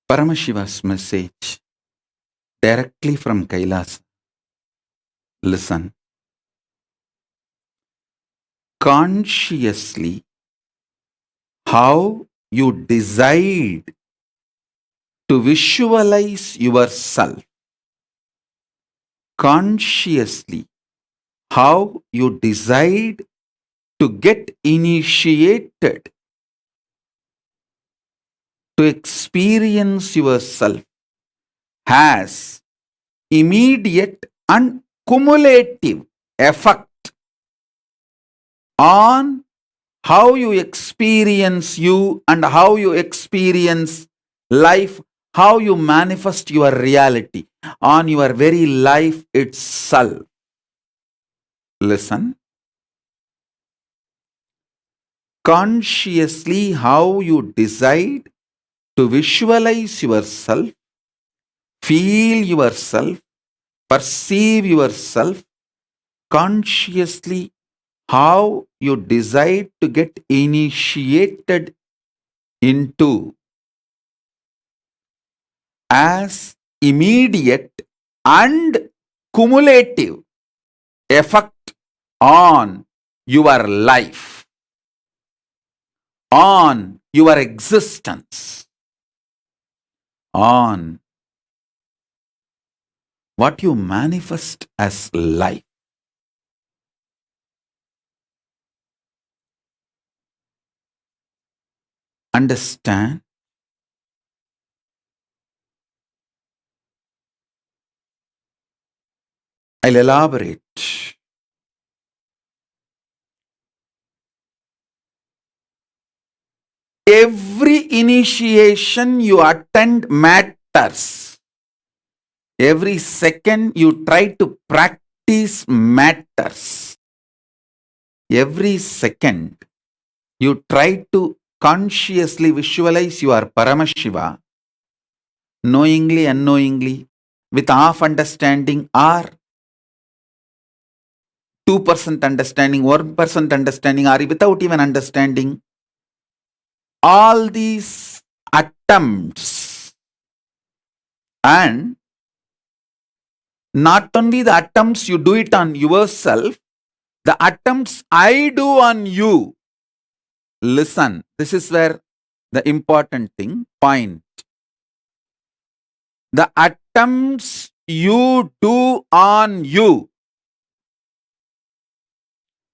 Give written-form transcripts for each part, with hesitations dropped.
Paramashiva's message directly from Kailas. Listen. Consciously, how you decide to visualize yourself. Consciously, how you decide to get initiated to experience yourself has immediate and cumulative effect on how you experience you and how you experience life, how you manifest your reality on your very life itself. Listen. Consciously, how you decide to visualize yourself, feel yourself, perceive yourself, consciously how you decide to get initiated into as immediate and cumulative effect on your life, on your existence, on what you manifest as life. Understand? I'll elaborate. Every initiation you attend matters. Every second you try to practice matters. Every second you try to consciously visualize your Paramashiva, knowingly, unknowingly, with half understanding or 2% understanding, 1% understanding, or without even understanding. All these attempts, and not only the attempts you do it on yourself, the attempts I do on you. Listen, this is where the important point. The attempts you do on you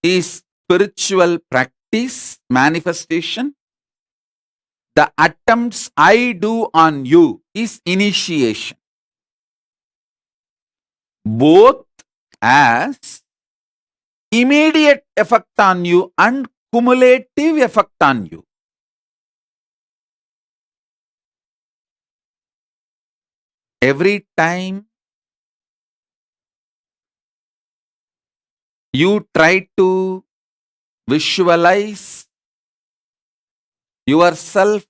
is spiritual practice, manifestation. The attempts I do on you is initiation. Both as immediate effect on you and cumulative effect on you. Every time you try to visualize yourself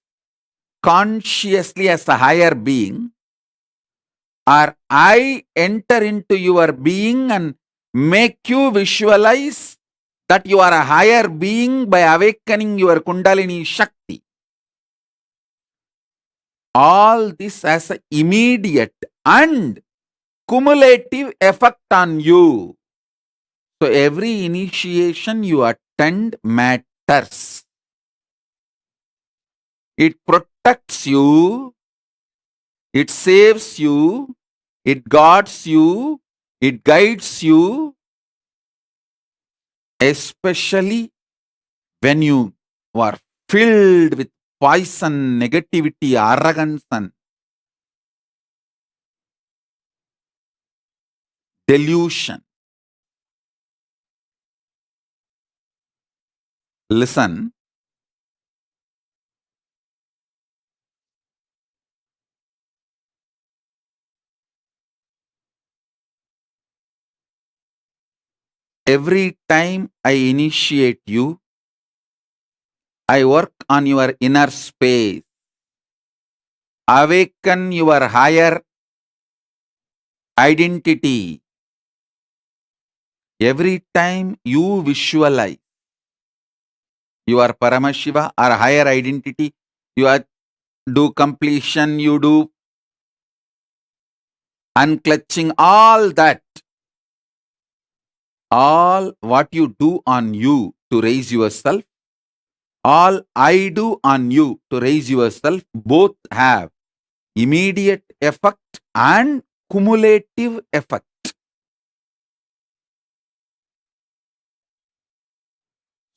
consciously as a higher being, or I enter into your being and make you visualize that you are a higher being by awakening your Kundalini Shakti. All this has an immediate and cumulative effect on you. So every initiation you attend matters. It protects you, it saves you, it guards you, it guides you, especially when you are filled with poison, negativity, arrogance, and delusion. Listen. Every time I initiate you, I work on your inner space, awaken your higher identity. Every time you visualize your Paramashiva or higher identity, you are do completion, you do unclutching, all that, all what you do on you to raise yourself, all I do on you to raise yourself, both have immediate effect and cumulative effect.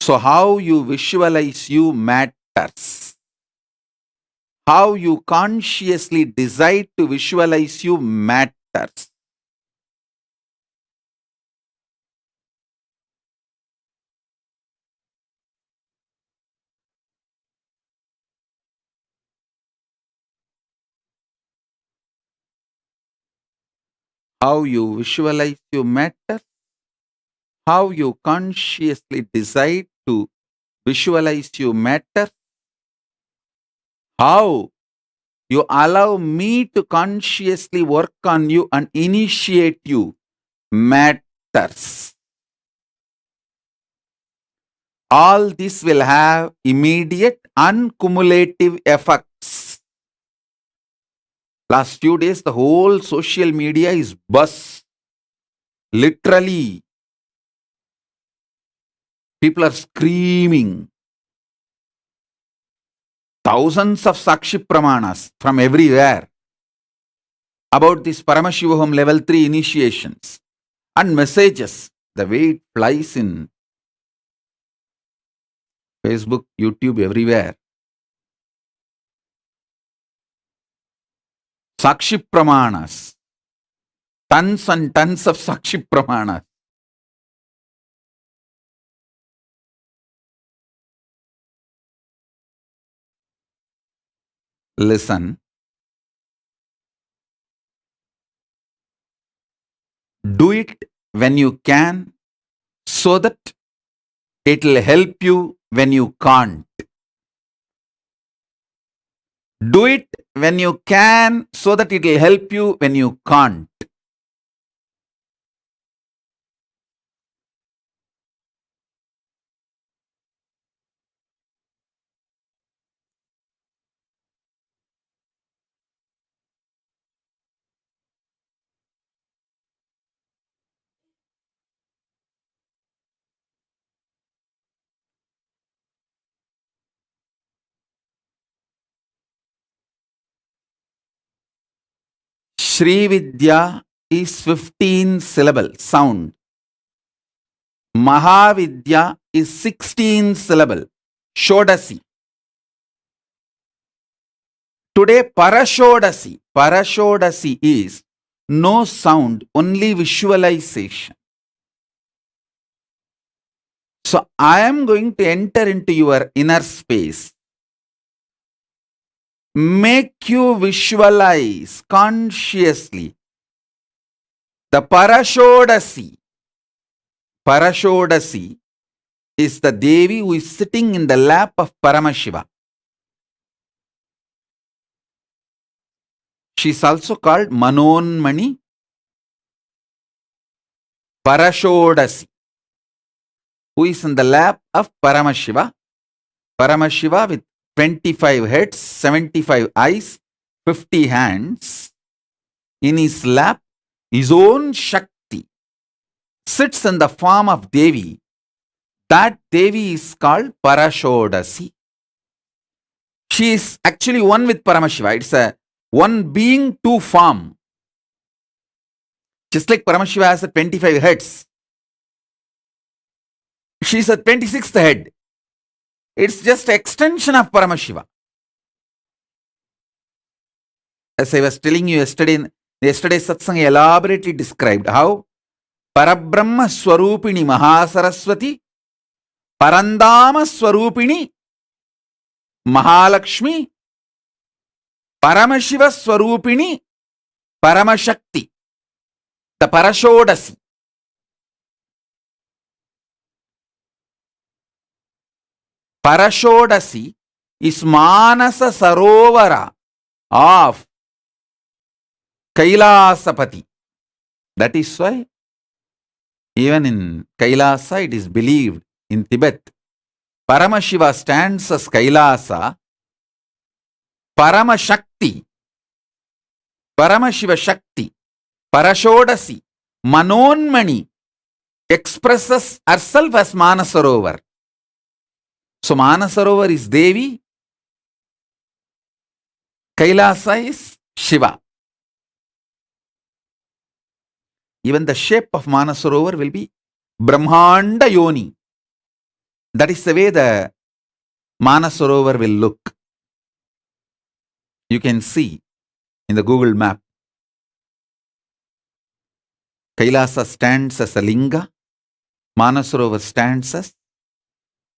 So how you visualize you matters. How you consciously decide to visualize you matters. How you visualize you matters. How you consciously decide to visualize you matters. How you allow me to consciously work on you and initiate you matters. All this will have immediate and cumulative effects. Last few days, the whole social media is buzz. Literally, people are screaming. Thousands of Sakshi Pramanas from everywhere about this Paramashivoham level 3 initiations and messages. The way it flies in Facebook, YouTube, everywhere. Sakshi Pramanas. Tons and tons of Sakshi Pramanas. Listen. Do it when you can so that it will help you when you can't. Do it when you can so that it will help you when you can't. Shri Vidya is 15 syllable sound. Mahavidya is 16 syllable. Shodasi. Today Parashodashi. Parashodashi is no sound, only visualization. So I am going to enter into your inner space. Make you visualize consciously the Parashodashi. Parashodashi is the Devi who is sitting in the lap of Paramashiva. She is also called Manonmani Parashodashi, who is in the lap of Paramashiva. Paramashiva with 25 heads, 75 eyes, 50 hands. In his lap, his own Shakti sits in the form of Devi. That Devi is called Parashodashi. She is actually one with Paramashiva. It's a one being, two form. Just like Paramashiva has a 25 heads, she is a 26th head. It's just extension of Paramashiva. As I was telling you yesterday's satsang elaborately described how Parabrahma Swarupini Mahasaraswati, Parandama Swarupini Mahalakshmi, Paramashiva Swarupini Paramashakti, the Parashodasi. Parashodasi is Manasa Sarovara of Kailasapati. That is why even in Kailasa it is believed in Tibet, Paramashiva stands as Kailasa Paramashakti, Paramashiva Shakti, Parashodashi, Manonmani expresses herself as Manasarovar. So Manasarovar is Devi, Kailasa is Shiva. Even the shape of Manasarovar will be Brahmanda Yoni. That is the way the Manasarovar will look. You can see in the Google map. Kailasa stands as a linga. Manasarovar stands as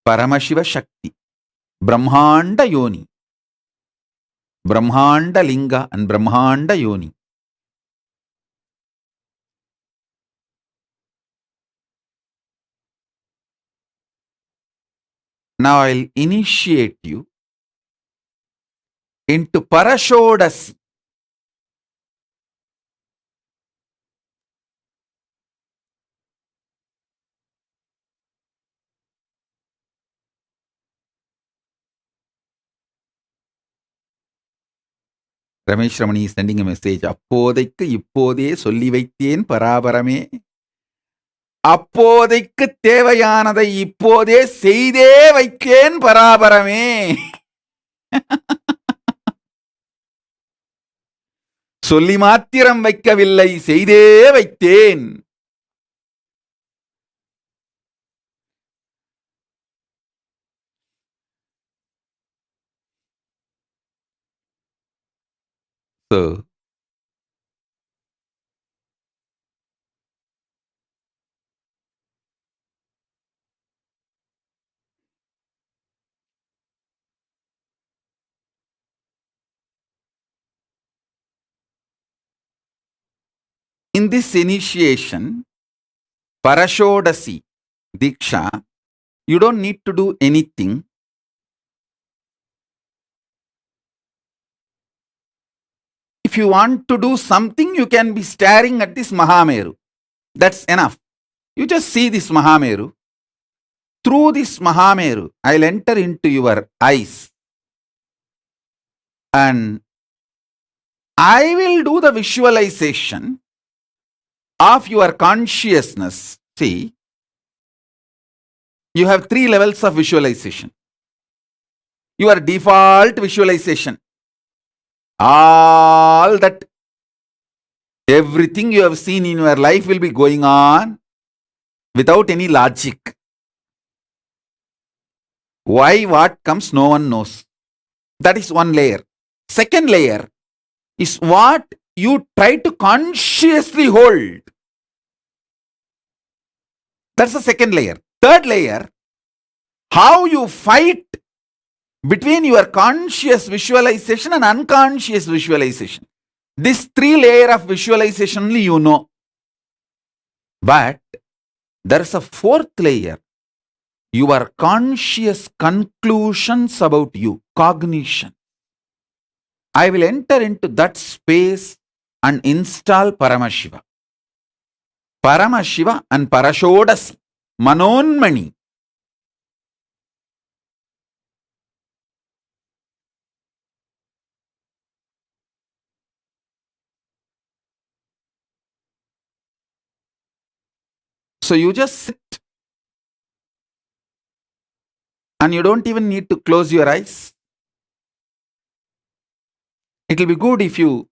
Paramashiva Shakti. Brahmanda Yoni. Brahmanda Linga and Brahmanda Yoni. Now I'll initiate you into Parashodashi. Ramesh Ramani is sending a message. அப்போதைக்கு இப்போதே சொல்லி வைத்தேன் பராபரமே. அப்போதைக்கு தேவையானதை இப்போதே செய்தே வைத்தேன் பராபரமே. சொல்லி மாத்திரம் வைக்கவில்லை, செய்தே வைத்தேன். So, in this initiation, Parashodashi, Diksha, you don't need to do anything. If you want to do something, you can be staring at this Mahameru. That's enough. You just see this Mahameru. Through this Mahameru, I'll enter into your eyes. And I will do the visualization of your consciousness. See, you have 3 levels of visualization. Your default visualization. All that, everything you have seen in your life will be going on without any logic. Why, what comes, no one knows. That is one layer. Second layer is what you try to consciously hold. That's the second layer. Third layer, how you fight between your conscious visualization and unconscious visualization. This 3 layer of visualization only you know. But there is a 4th layer. Your conscious conclusions about you, cognition. I will enter into that space and install Paramashiva. Paramashiva and Parashodashi, Manonmani. So you just sit and you don't even need to close your eyes. It will be good if you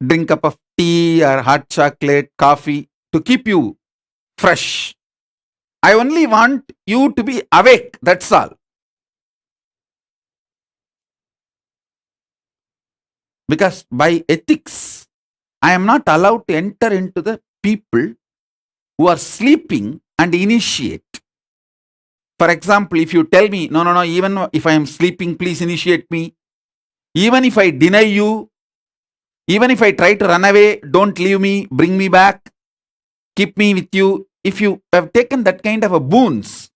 drink a cup of tea or hot chocolate, coffee to keep you fresh. I only want you to be awake, that's all. Because by ethics, I am not allowed to enter into the people who are sleeping and initiate. For example, if you tell me, no, even if I am sleeping, please initiate me. Even if I deny you, even if I try to run away, don't leave me, bring me back, keep me with you. If you have taken that kind of a boons,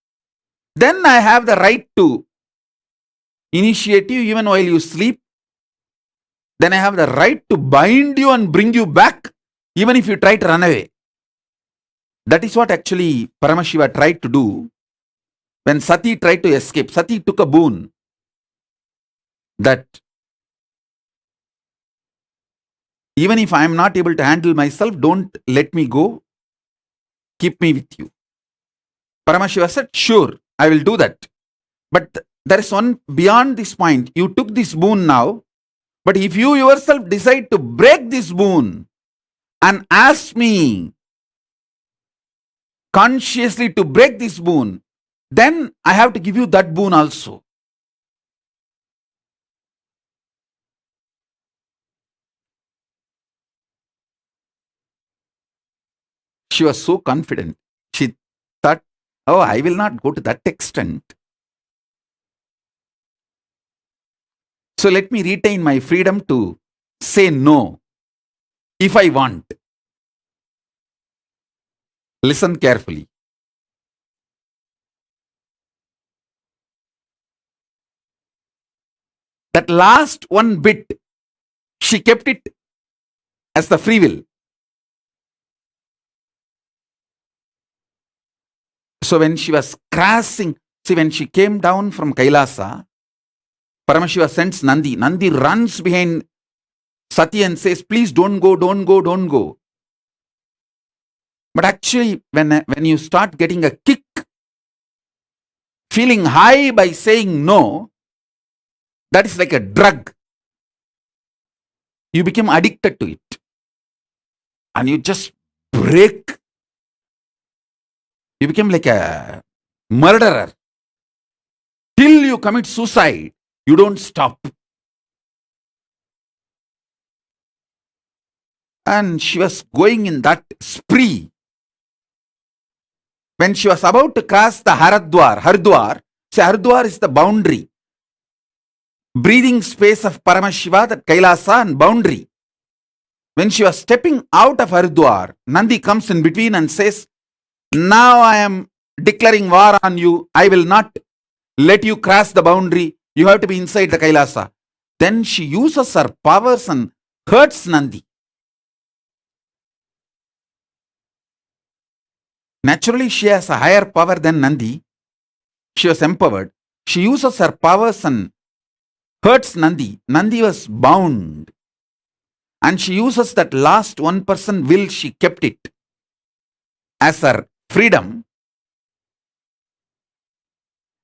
then I have the right to initiate you even while you sleep. Then I have the right to bind you and bring you back, even if you try to run away. That is what actually Paramashiva tried to do when Sati tried to escape. Sati took a boon that Even if I am not able to handle myself, don't let me go. Keep me with you. Paramashiva said, sure, I will do that. But there is one beyond this point. You took this boon now, but if you yourself decide to break this boon and ask me consciously to break this boon, then I have to give you that boon also. She was so confident. She thought, oh, I will not go to that extent. So let me retain my freedom to say no if I want. Listen carefully. That last one bit, she kept it as the free will. So when she was crashing, see, when she came down from Kailasa, Paramashiva sends Nandi. Nandi runs behind Sati and says, please don't go, don't go, don't go. But actually, when you start getting a kick, feeling high by saying no, that is like a drug. You become addicted to it. And you just break. You become like a murderer. Till you commit suicide, you don't stop. And she was going in that spree. When she was about to cross the Haridwar, see, Haridwar is the boundary, breathing space of Paramashiva, that Kailasa and boundary. When she was stepping out of Haridwar, Nandi comes in between and says, now I am declaring war on you. I will not let you cross the boundary. You have to be inside the Kailasa. Then she uses her powers and hurts Nandi. Naturally, she has a higher power than Nandi. She was empowered. She uses her powers and hurts Nandi. Nandi was bound. And she uses that last 1% will, she kept it as her freedom.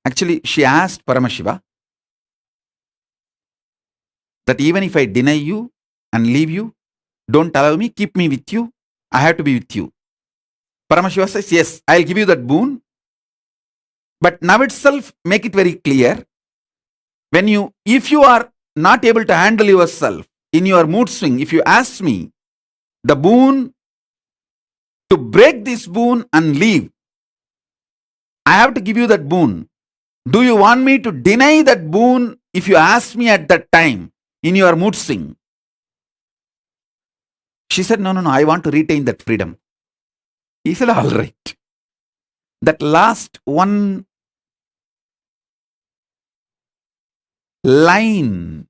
Actually, she asked Paramashiva that even if I deny you and leave you, don't allow me, keep me with you. I have to be with you. Paramashiva says, yes, I'll give you that boon. But now itself, make it very clear. If you are not able to handle yourself in your mood swing, if you ask me the boon to break this boon and leave, I have to give you that boon. Do you want me to deny that boon if you ask me at that time in your mood swing? She said, no, I want to retain that freedom. He said, all right. That last one line,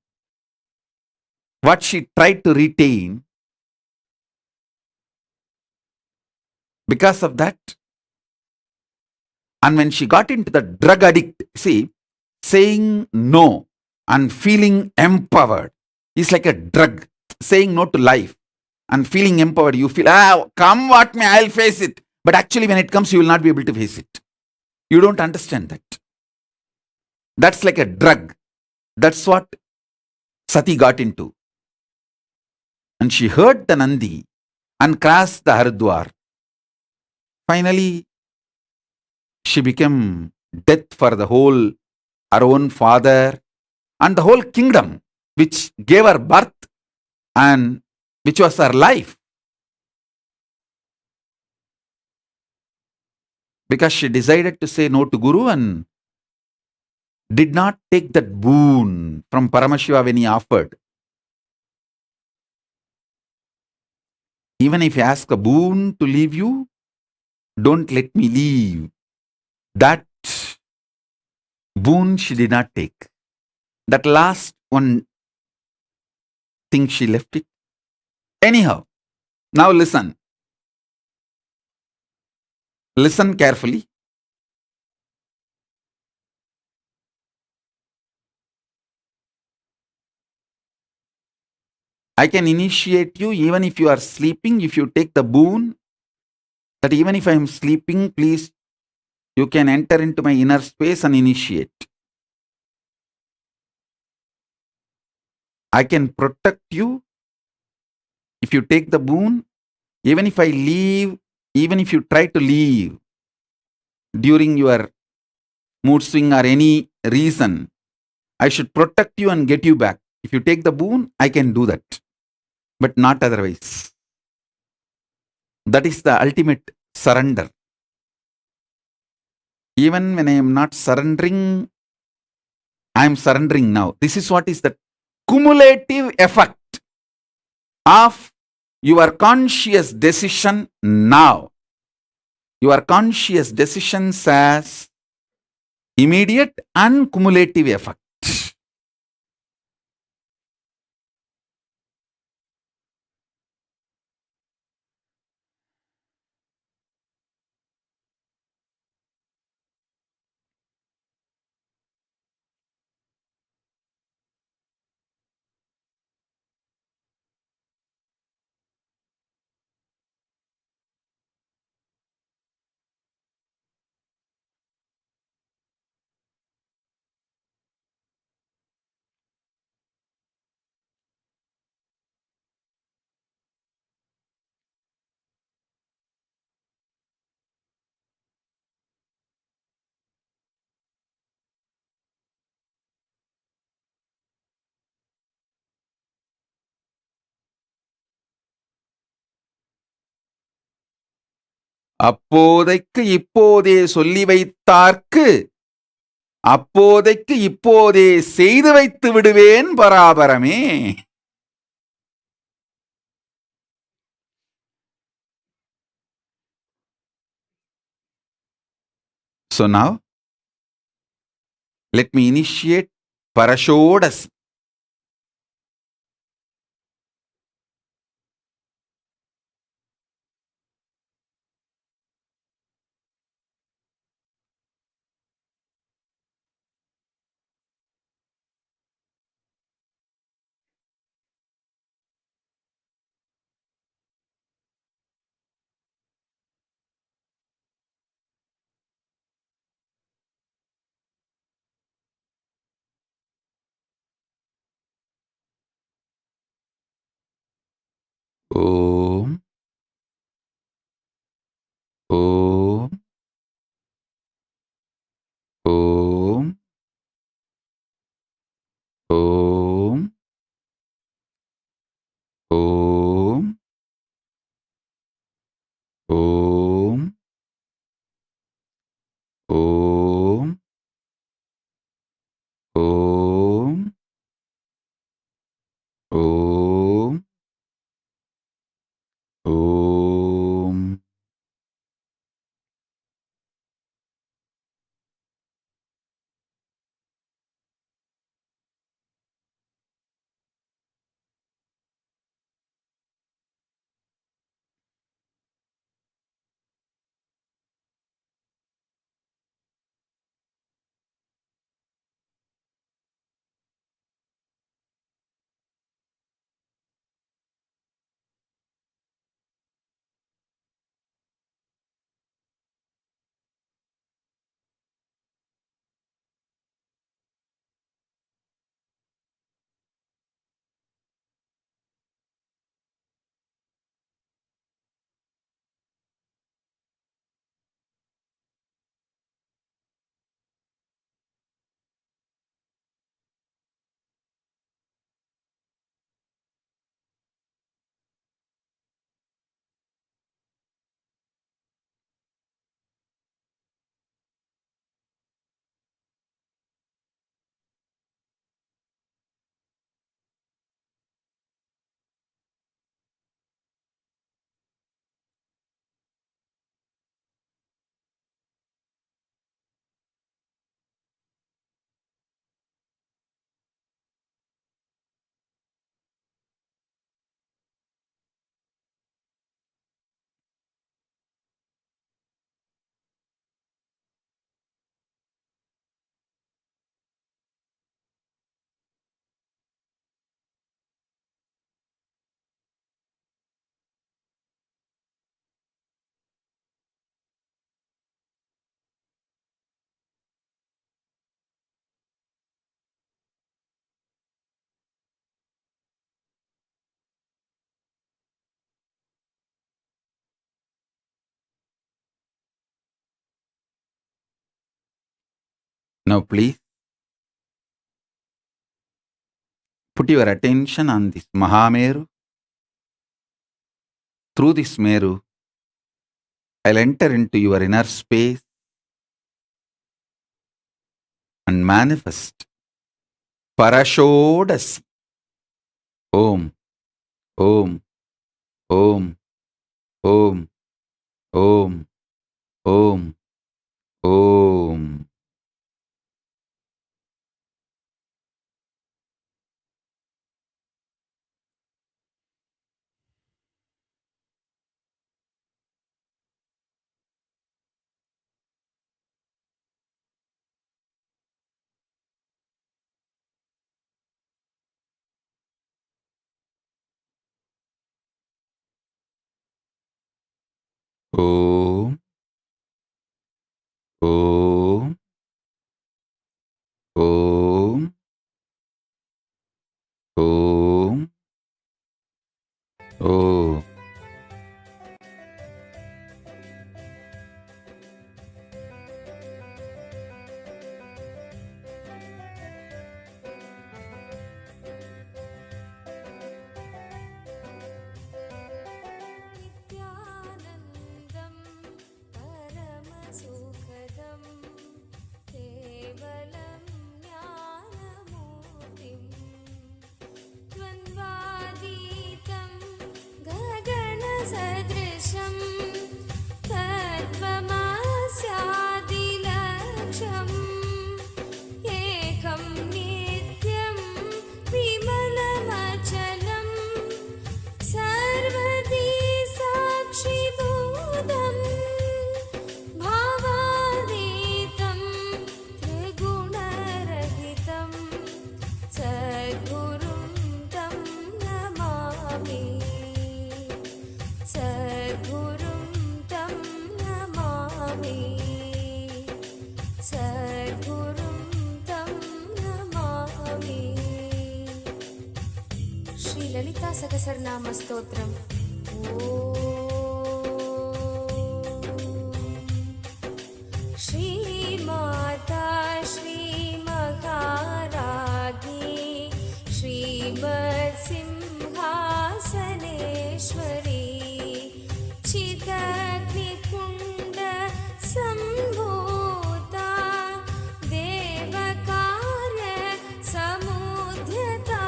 what she tried to retain, because of that, and when she got into the drug addict, see, saying no and feeling empowered is like a drug. Saying no to life and feeling empowered, you feel, come what may, I'll face it. But actually, when it comes, you will not be able to face it. You don't understand that. That's like a drug. That's what Sati got into. And she heard the Nandi and crossed the Haridwar. Finally, she became death for the whole, her own father and the whole kingdom, which gave her birth and which was her life. Because she decided to say no to Guru and did not take that boon from Paramashiva when he offered. Even if you ask a boon to leave you, don't let me leave. That boon she did not take. That last one thing she left it. Anyhow, now listen. Listen carefully. I can initiate you even if you are sleeping. If you take the boon that even if I am sleeping, please, you can enter into my inner space and initiate. I can protect you if you take the boon. Even if I leave, even if you try to leave during your mood swing or any reason, I should protect you and get you back. If you take the boon, I can do that, but not otherwise. That is the ultimate surrender. Even when I am not surrendering, I am surrendering now. This is what is the cumulative effect of your conscious decision now. Your conscious decisions has immediate and cumulative effect. அப்போதைக்கு இப்போதே சொல்லி வைத்தார்க்கு அப்போதைக்கு இப்போதே செய்து வைத்து விடுவேன் பராபரமே. So now, let me initiate Parashodashi. Om, Om, Om, Om, Om, Om, Om, Om, Om, Now please put your attention on this Mahameru. Through this Meru, I'll enter into your inner space and manifest Parashodashi. Om, Om, Om, Om, Om, Om, Om. Om, Om, Om, Om, Om. Nithyanandam Paramashivoham Kevalam Jnanamurtim Dvandvaditam Gaganasadrisham Tattvamasyaadilaksham Ekam Nityam Vimalamachalam Sarvadi Sakshibodham Bhavaditam Triguna-rahitam Sadgurum Tam Namami Sadgurum Tam Namami Sadgurum Tam Namami Shri Lalita Sahasranama Stotram. Shri Mata Shri Maharagi Shri Simhasaneshwari Chitagni Kunda Sambhuta Devakarya Samudhyata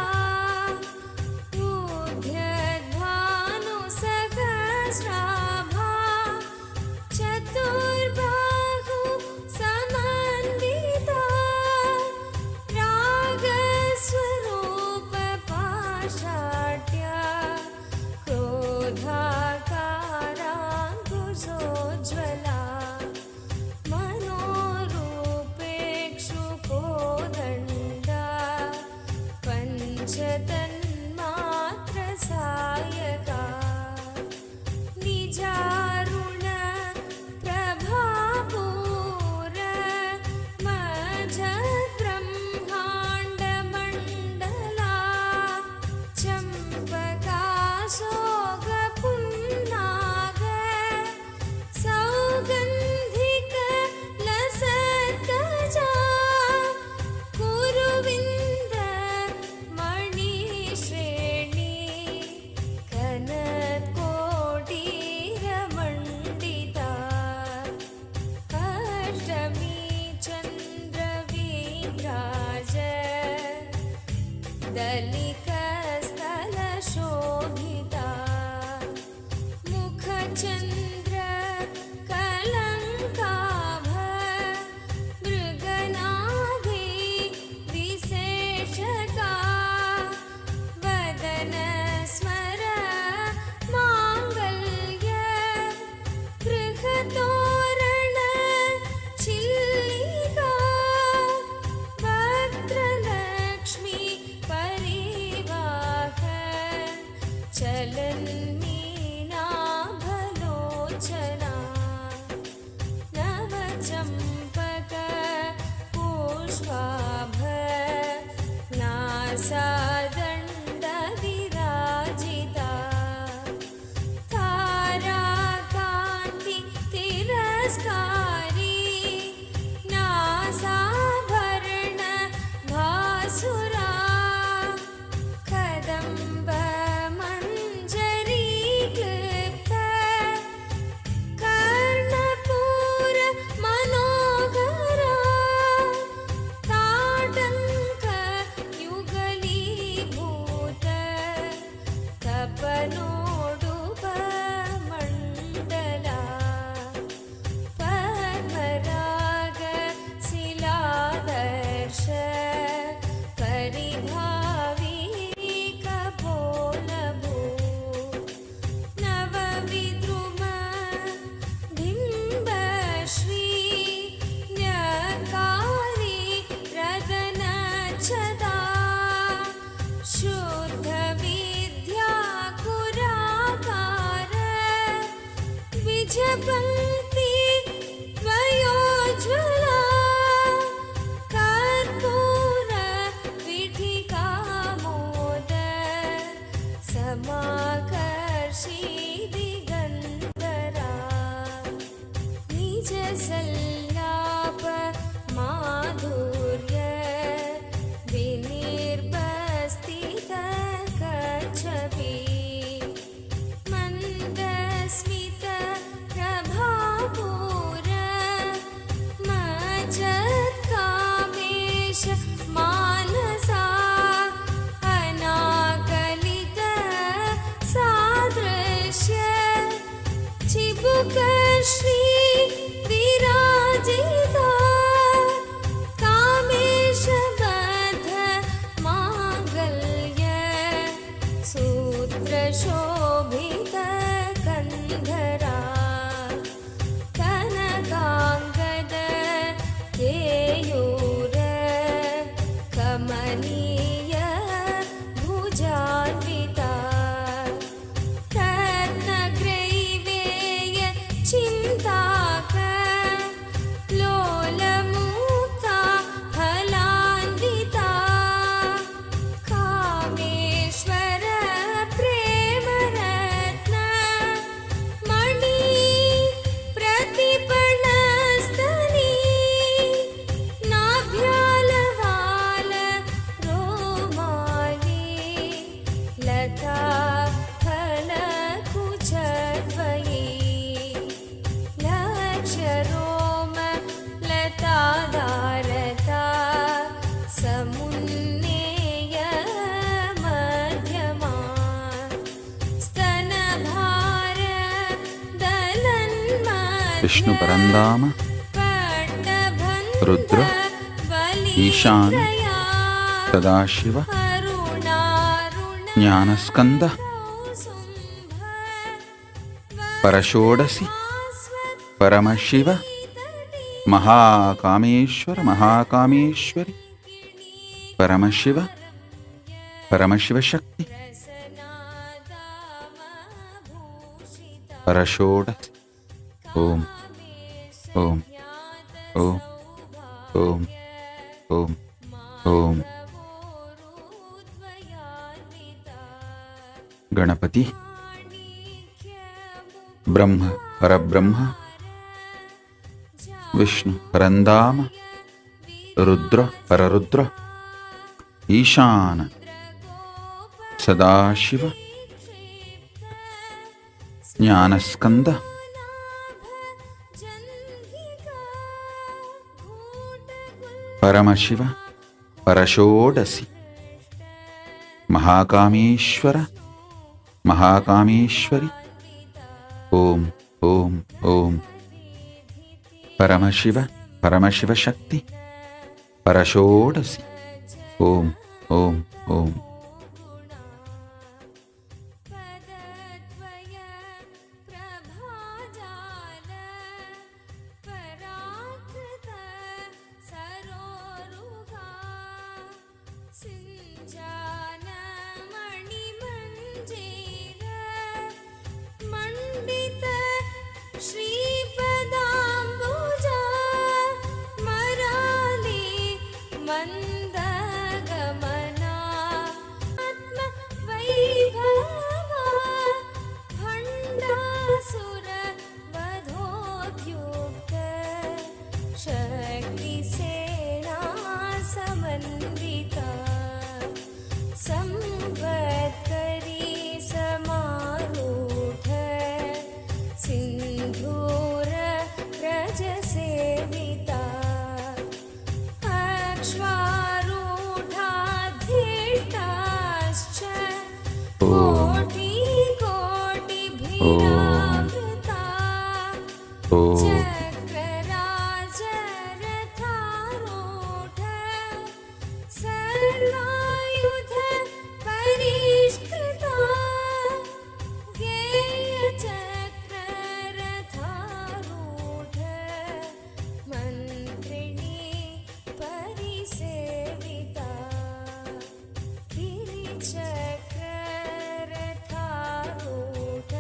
Udhyadhanu Sahasrabha Chaturbahu Samanvita Ragaswarupa Pashatya Krodhakarankusojjvala Manorupekshu Kodanda Panchatanmatra Sayaka Nijaruna Prabhapura Majat Brahmanda Mandala Champaka Soga Punnaga Saugandhika Lasataja Kuruvinda Mani Shreni Kanat Koti Ramandita Ashtami Chandra Vigraja Dalika Sthala Shobhita Mukha Chandra Kalankabha Mriganabhi Viseshaka Vadana Smara Mangalya Grihatorana Chillika Bhadralakshmi Parivaha Chalan Meena Bhalochana Navachampaka Pushpabha Nasadanda Virajita Tarakanti Tiraskari Nasabha दिगन्धरा निजसल्लाप माधुर्य विनिर्बस्तित कच्छपि मन्दस्मित प्रभापूर मज्जत्कामेश मानसा अनाकलित सादृश्य चिबुक श्री विराजिता कामेश बद्ध मांगल्य सूत्र शोभित कंधरा कनकांगद केयूर कमनीय भुजान्विता रत्नग्रैवेय चिन्ताक लोलमुक्ता फलान्विता कामेश्वर प्रेमरत्न मणि प्रतिपणस्तनी नाभ्यालवाल रोमाली लता फलकुचद्वयी लक्षरोम लताधारता समुन्नेय मध्यमा स्तनभार दलन्मध्य विष्णु परंधाम रुद्र ईशान सदाशिव ज्ञानस्कंद परशोडसी परमशिव महाकामेश्वर महाकामेश्वरी परमशिव परमशिव शक्ति परशोडसी ओम ओम ओम ओम ओम ओम गणपति ब्रह्म परब्रह्म विष्णु परंधाम रुद्र पररुद्र ईशान सदाशिव ज्ञानस्कंद परमशिव परशोडसी महाकामेश्वर महाकामेश्वरी ओम ओम ओम परमशिव परमशिव शक्ति परशोडसी ओम ओम ओम श्रीपदाम्बुजा मराली मन्दगमना आत्मवैभवा भण्डासुर वधोद्युक्त शक्तिसेना समन्विता संवत्करी समारूढ सिन्धूर रजसेविता अक्ष्मारूढाधीष्टाश्च कोटि कोटिभिरावृता चक्रराजरथारूढ सर्वायुध परिष्कृता गेयचक्ररथारूढ मन्त्रिणी परिसेविता गिरिचक्ररथारूढ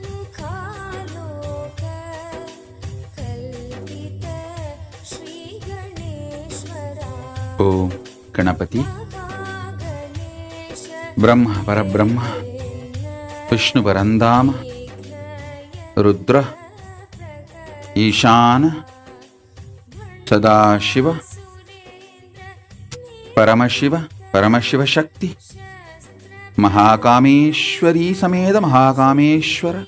मुखालोक कल्पित श्रीगणेश्वरा Om Ganapati, Mahaganesh Brahma Parabrahma, Vishnu Parandama, Rudra, Ishana, Sadashiva, Paramashiva, Paramashiva Shakti, Mahakameshwari Sameda Mahakameshwara,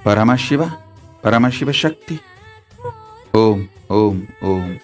Paramashiva, Paramashiva Shakti. Om, Om, Om.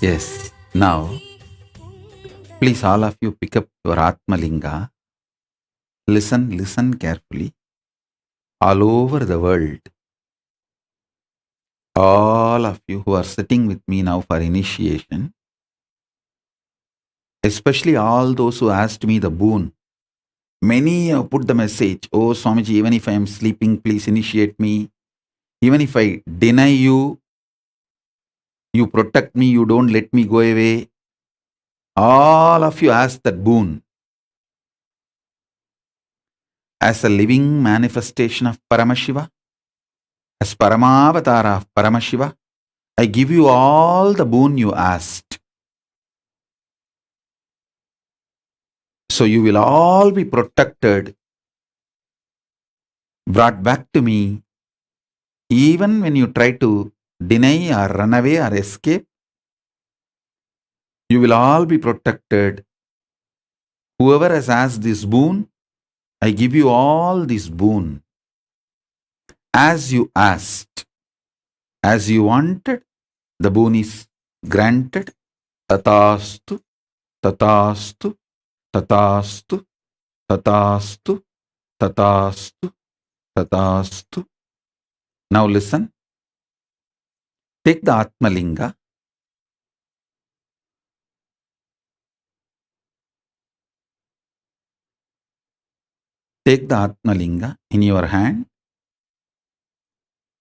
Yes, now please all of you pick up your Atmalinga. Listen carefully. All over the world, all of you who are sitting with me now for initiation, especially all those who asked me the boon. Many have put the message, oh Swamiji, even if I am sleeping, please initiate me. Even if I deny you, you protect me, you don't let me go away. All of you ask that boon. As a living manifestation of Paramashiva, as Paramavatara of Paramashiva, I give you all the boon you asked. So you will all be protected, brought back to me. Even when you try to deny or run away or escape, you will all be protected. Whoever has asked this boon, I give you all this boon. As you asked, as you wanted, the boon is granted. Tatastu, tatastu, tatastu, tatastu, tatastu, tatastu. Now listen. Take the Atmalinga. Take the Atmalinga in your hand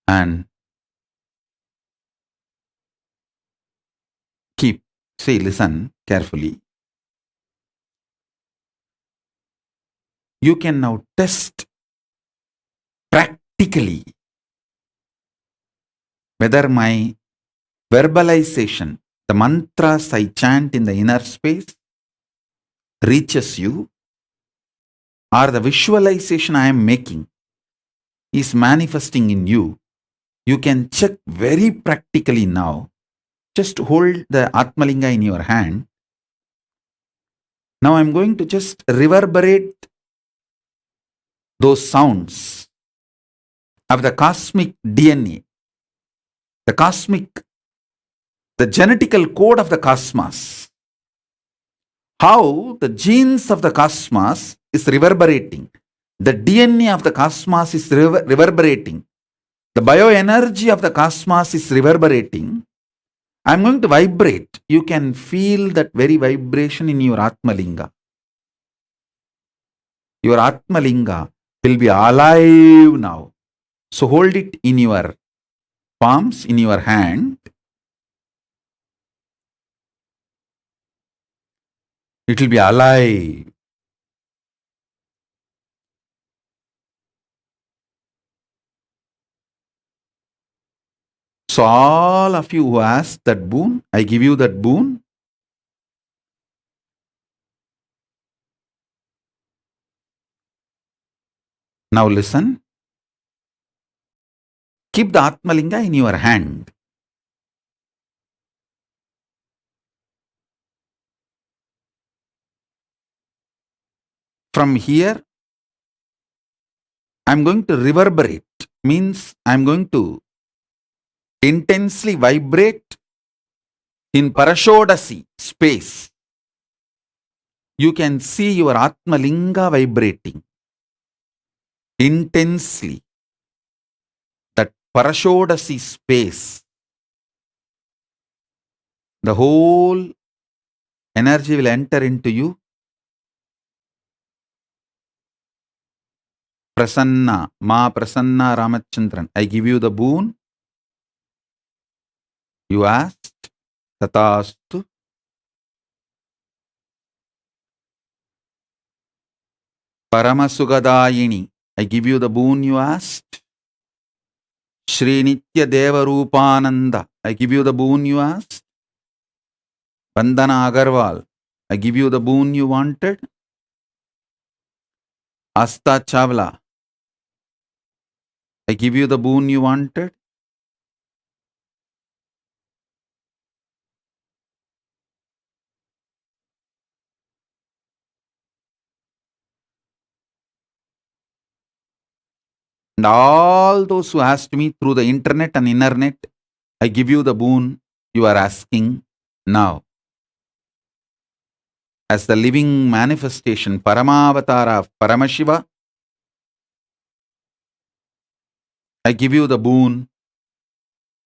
and keep. Say, listen carefully. You can now test practically whether my verbalization, the mantras I chant in the inner space, reaches you, or the visualization I am making is manifesting in you. You can check very practically now. Just hold the Atmalinga in your hand. Now I'm going to just reverberate those sounds of the cosmic DNA, the genetical code of the cosmos. How the genes of the cosmos is reverberating. The DNA of the cosmos is reverberating. The bioenergy of the cosmos is reverberating. I'm going to vibrate. You can feel that very vibration in your Atmalinga. Your Atmalinga will be alive now. So hold it in your palms, in your hand. It will be alive. So all of you who asked that boon, I give you that boon. Now listen. Keep the Atmalinga in your hand. From here, I'm going to reverberate. Means I'm going to intensely vibrate in Parashodashi space. You can see your Atmalinga vibrating intensely. That Parashodashi space. The whole energy will enter into you. Prasanna, Ma Prasanna Ramachandran. I give you the boon. You asked. Tatastu. Paramasugadayini. I give you the boon you asked. Shri Nitya Deva Rupananda. I give you the boon you asked. Vandana Agarwal. I give you the boon you wanted. Asta Chawla. I give you the boon you wanted. And all those who asked me through the internet and internet, I give you the boon you are asking now. As the living manifestation, Paramavatara of Paramashiva, I give you the boon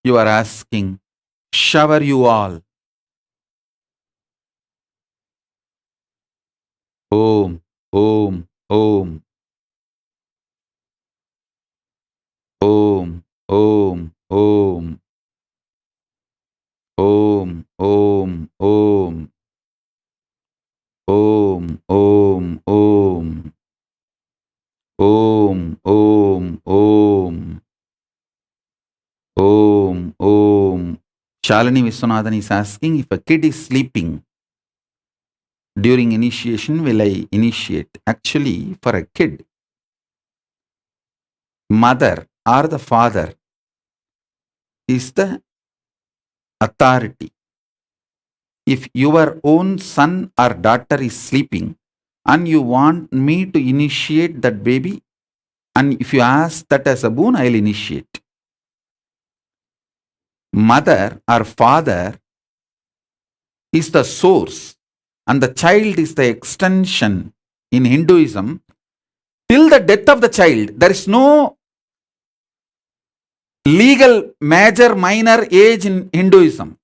you are asking. Shower you all. Om, Om, Om. Om, Om, Om. Om, Om, Om. Om, Om, Om. Om, Om, Om. Om, Om. Shalini Viswanathan is asking, if a kid is sleeping during initiation, will I initiate? Actually, for a kid, mother or the father is the authority. If your own son or daughter is sleeping and you want me to initiate that baby, and if you ask that as a boon, I'll initiate. Mother or father is the source and the child is the extension in Hinduism. Till the death of the child, there is no legal major minor age in Hinduism.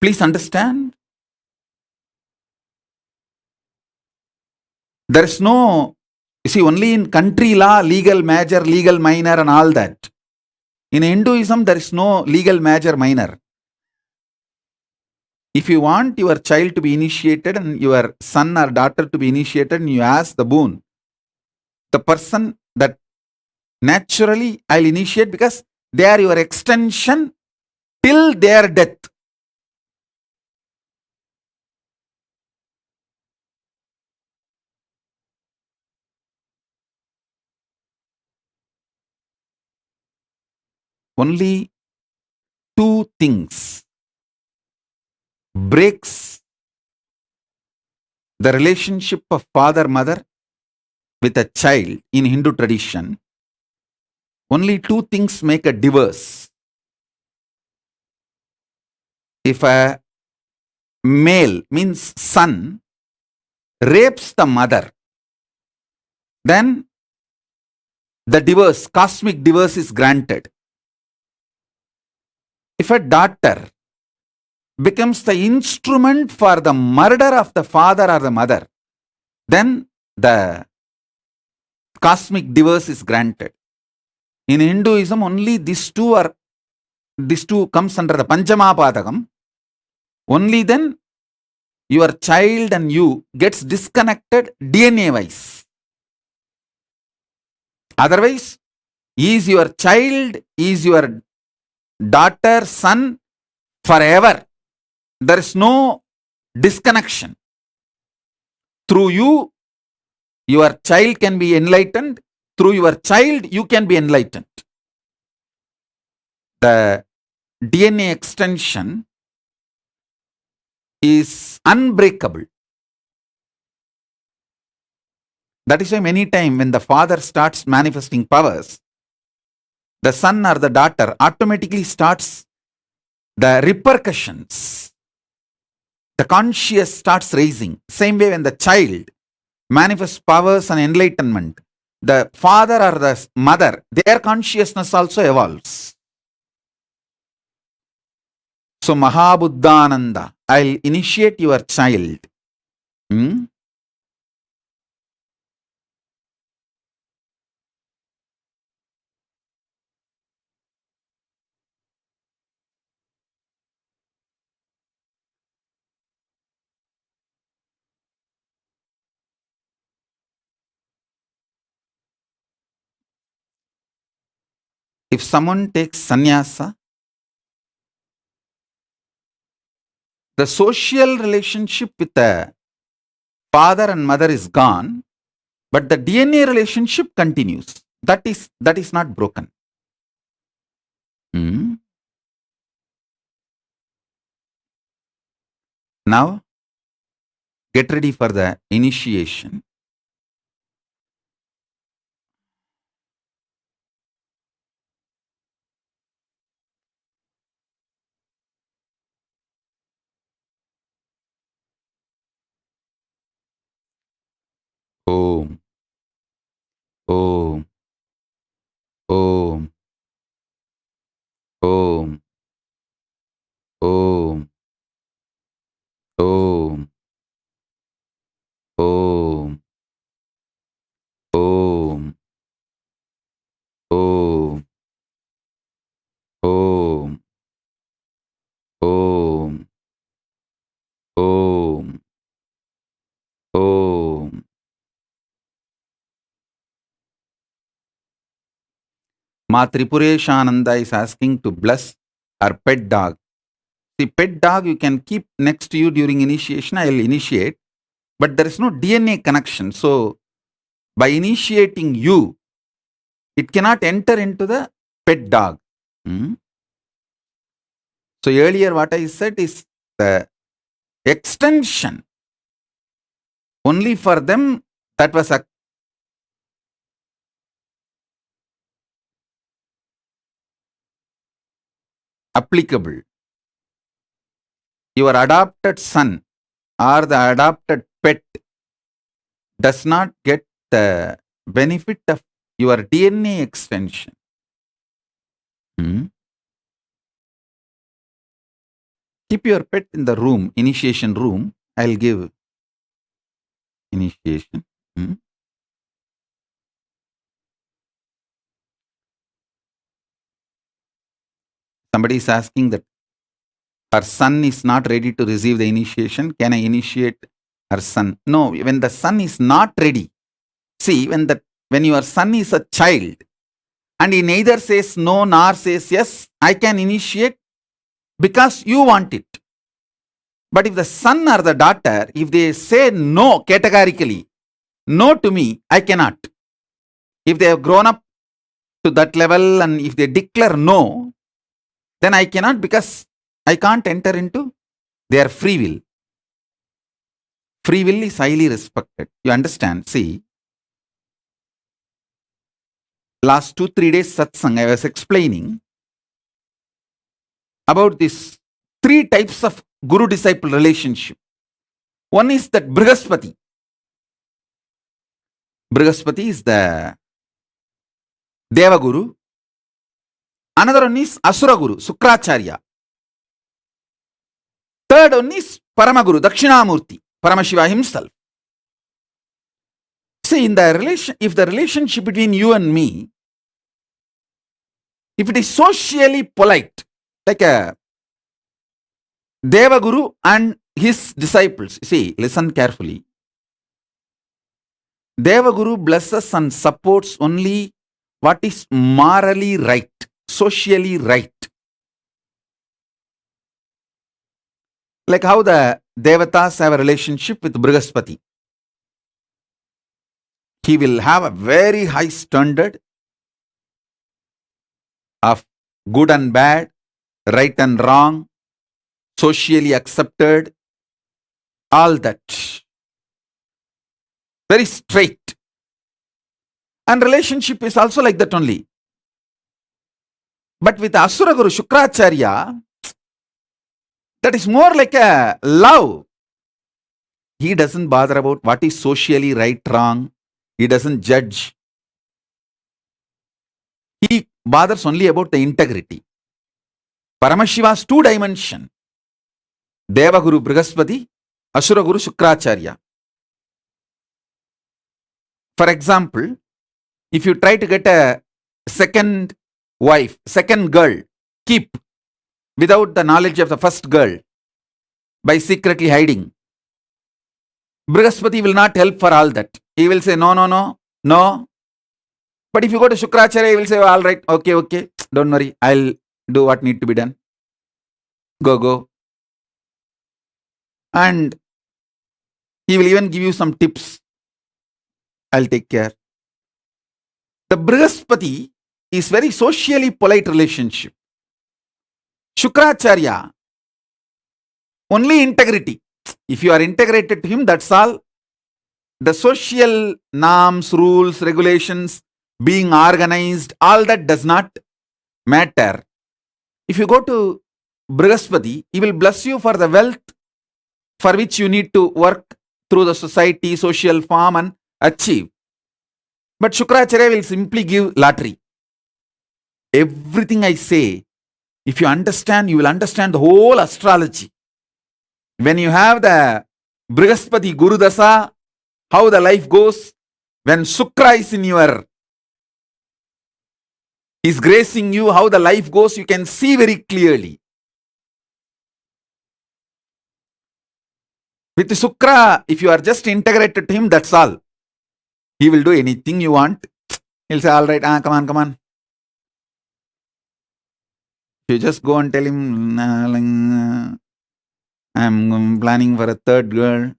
Please understand. There is no, you see, only in country law, legal major, legal minor, and all that. In Hinduism, there is no legal major minor. If you want your child to be initiated and your son or daughter to be initiated, and you ask the boon, the person that naturally I'll initiate because they are your extension till their death. Only two things breaks the relationship of father mother with a child in Hindu tradition. Only two things make a divorce. If a male, means son, rapes the mother, then the divorce, cosmic divorce, is granted. If a daughter becomes the instrument for the murder of the father or the mother, then the cosmic divorce is granted. In Hinduism, only these two comes under the Panchamapadakam. Only then your child and you gets disconnected DNA wise. Otherwise, is your child, is your daughter, son forever. There is no disconnection. Through you, your child can be enlightened. Through your child, you can be enlightened. The DNA extension is unbreakable. That is why many times when the father starts manifesting powers, the son or the daughter automatically starts the repercussions. The conscious starts raising. Same way when the child manifests powers and enlightenment, the father or the mother, their consciousness also evolves. So Mahabuddhananda, I'll initiate your child. If someone takes sannyasa, the social relationship with the father and mother is gone, but the DNA relationship continues. That is not broken. Now, get ready for the initiation. Om, Om, Om, Om, Om, Om, Om, Om, Om, Om, Om, Om, Om. Ma Tripureshananda is asking to bless her pet dog. See, pet dog you can keep next to you during initiation. I will initiate, but there is no DNA connection. So, by initiating you, it cannot enter into the pet dog. So, earlier what I said is the extension only for them that was applicable. your adopted son or the adopted pet does not get the benefit of your DNA extension. Hmm? Keep your pet in the room, initiation room. I'll give initiation. Hmm? Somebody is asking that her son is not ready to receive the initiation. Can I initiate her son? No, when the son is not ready. See, when your son is a child and he neither says no nor says yes, I can initiate because you want it. But if the son or the daughter, if they say no categorically, no to me, I cannot. If they have grown up to that level and if they declare no, then I cannot because I can't enter into their free will. Free will is highly respected. You understand? See, last 2-3 days satsang, I was explaining about these 3 types of guru-disciple relationship. One is that Brihaspati. Brihaspati is the Deva Guru. Another one is Asura Guru, Sukracharya. Third one is Paramaguru, Dakshinamurti, Paramashiva himself. See, in the relation, if the relationship between you and me, if it is socially polite, like a Deva Guru and his disciples, see, listen carefully. Deva Guru blesses and supports only what is morally right, socially right. Like how the Devatas have a relationship with Brihaspati. He will have a very high standard of good and bad, right and wrong, socially accepted, all that. Very straight. And relationship is also like that only. But with Asura Guru Shukracharya, that is more like a love. He doesn't bother about what is socially right, wrong. He doesn't judge. He bothers only about the integrity. Paramashiva's 2 dimension. Deva Guru Brihaspati, Asura Guru Shukracharya. For example, if you try to get a second wife, second girl, keep without the knowledge of the first girl, by secretly hiding, Brihaspati will not help for all that. He will say, no, no, no, no. But if you go to Shukracharya, he will say, all right, okay, don't worry, I'll do what need to be done. Go. And he will even give you some tips. I'll take care. The Brihaspati is very socially polite relationship. Shukracharya, only integrity. If you are integrated to him, that's all. The social norms, rules, regulations, being organized, all that does not matter. If you go to Brihaspati, he will bless you for the wealth for which you need to work through the society, social form and achieve. But Shukracharya will simply give lottery. Everything I say, if you understand, you will understand the whole astrology. When you have the Brihaspati Guru Dasa, how the life goes, when Shukra is in your, is gracing you, how the life goes, you can see very clearly. With Shukra, if you are just integrated to him, that's all. He will do anything you want. He'll say, all right, come on. You just go and tell him, I'm planning for a third girl.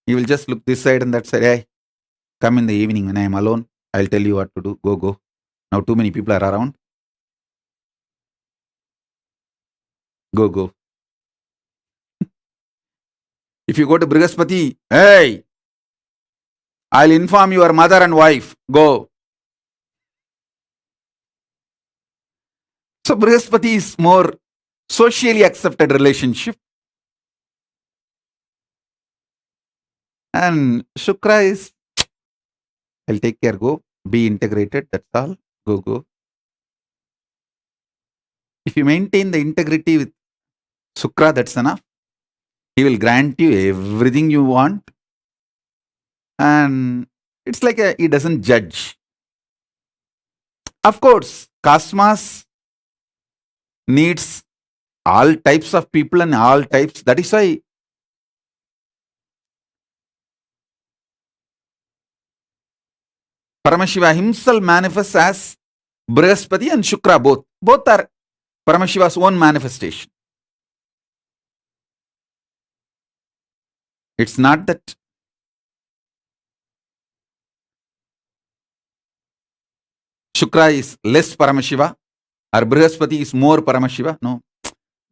He will just look this side and that side. Hey, come in the evening when I am alone. I'll tell you what to do. Go. Now too many people are around. Go. If you go to Brihaspati, hey, I'll inform your mother and wife. Go. So Brihaspati is more socially accepted relationship. And Shukra is, I'll take care, go, be integrated, that's all, go, go. If you maintain the integrity with Shukra, that's enough. He will grant you everything you want. And it's like he doesn't judge. Of course, Cosmos needs all types of people and all types. That is why Paramashiva himself manifests as Brihaspati and Shukra both. Both are Paramashiva's own manifestation. It's not that Shukra is less Paramashiva or Brihaspati is more Paramashiva. No.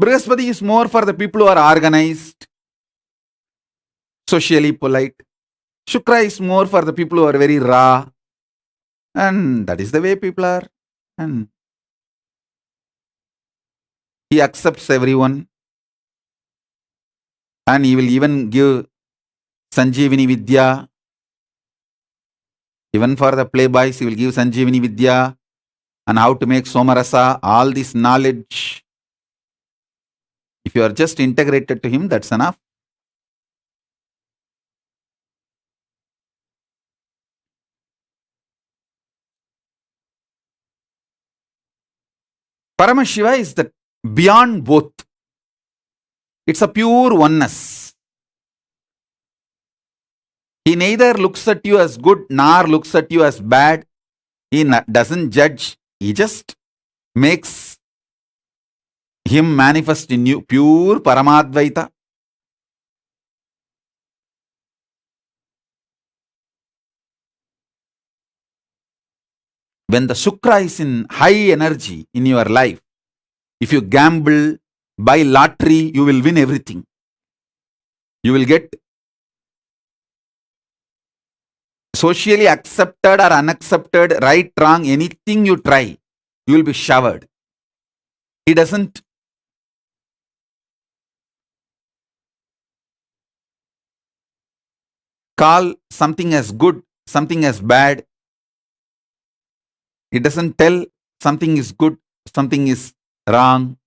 Brihaspati is more for the people who are organized, socially polite. Shukra is more for the people who are very raw. And that is the way people are. And he accepts everyone. And he will even give Sanjeevani Vidya. Even for the playboys, he will give Sanjeevani Vidya and how to make Somarasa, all this knowledge. If you are just integrated to him, that's enough. Paramashiva is the beyond both. It's a pure oneness. He neither looks at you as good nor looks at you as bad. He doesn't judge. He just makes him manifest in you. Pure Paramadvaita. When the Shukra is in high energy in your life, if you gamble, buy lottery, you will win everything. You will get socially accepted or unaccepted, right, wrong, anything you try, you will be showered. He doesn't call something as good, something as bad. He doesn't tell something is good, something is wrong.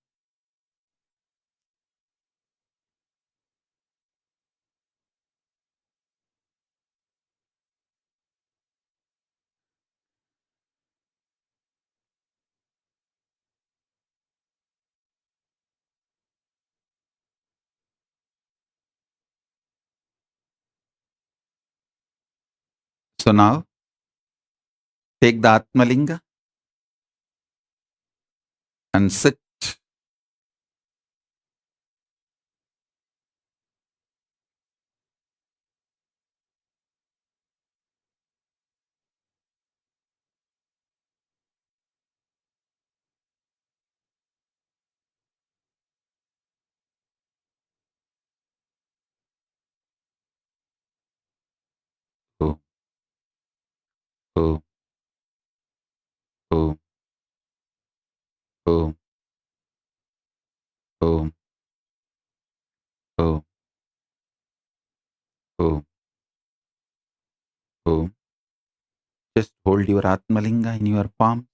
So now, take the Atmalinga and sit. Oh, oh, oh, oh, oh, oh, oh, oh. Just hold your Atmalinga in your palm.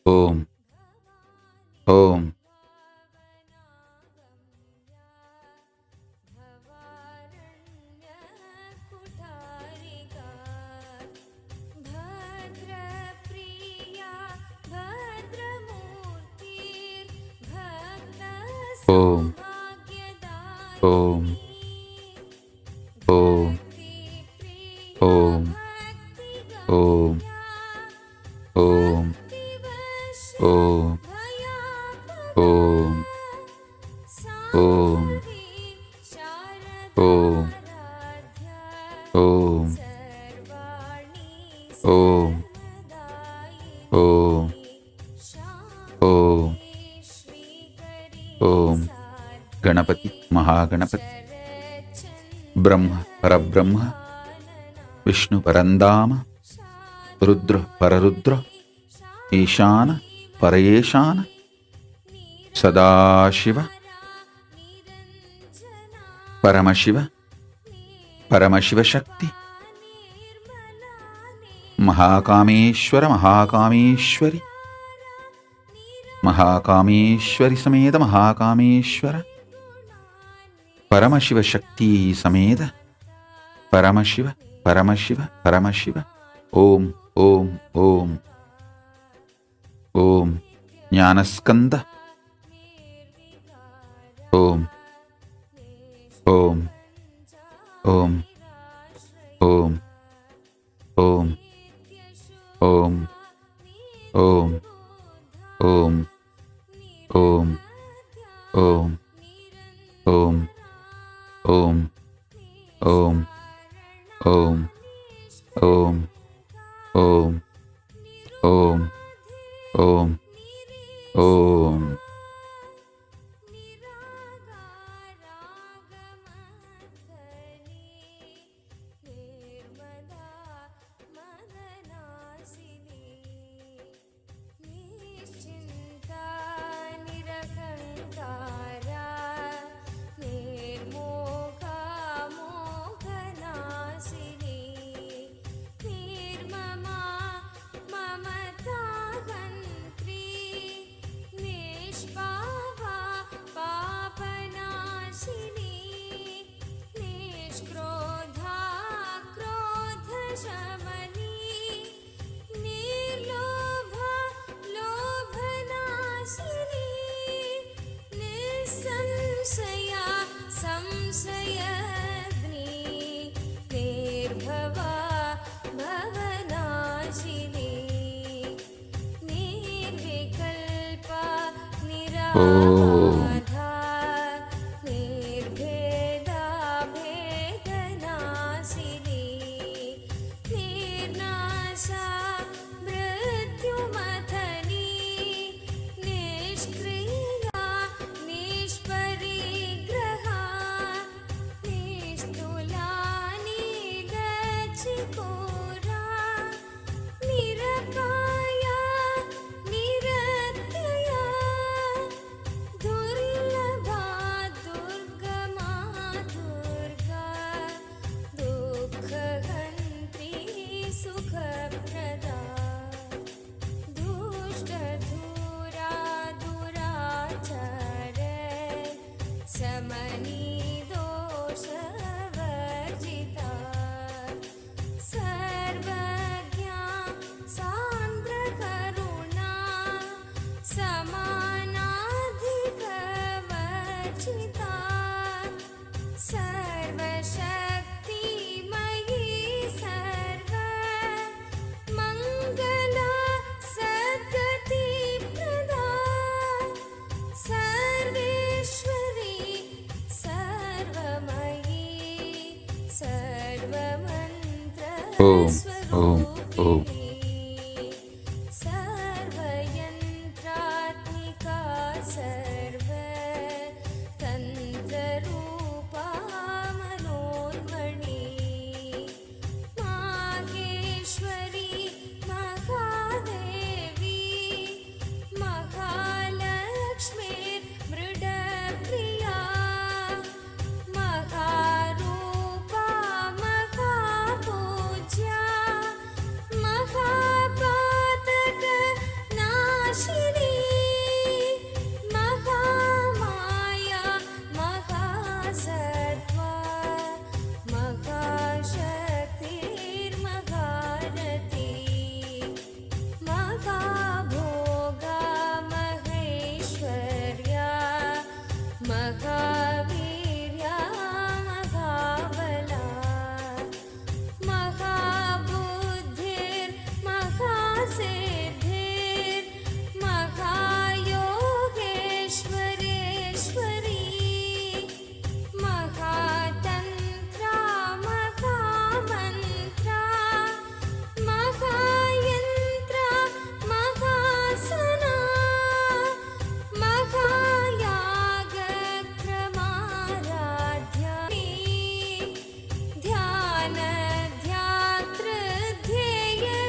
Om, Om, Om, Om, Om, Om, Om, Om, Om, Om, Om, Om, Om, Om. Om. Om. Om. Ganapati, Mahaganapati, Brahma, Parabrahma, Vishnu, Parandama, Rudra, Pararudra, Ishana, Parayeshana, Sadashiva, Paramashiva, Paramashiva Shakti, Mahakameshwara, Mahakameshwari, Mahakameshwari Sameda, Mahakameshwara, Paramashiva Shakti Sameda, Paramashiva, Paramashiva, Paramashiva, Om, Om, Om, Om, Jnanaskanda, Om, Om, Om, Om, Om, Om, Om, Om, Om, Om, Om, Om, Om, Om, Om, Om, Om, Om, Om. Om. Om, Om, Om. Maha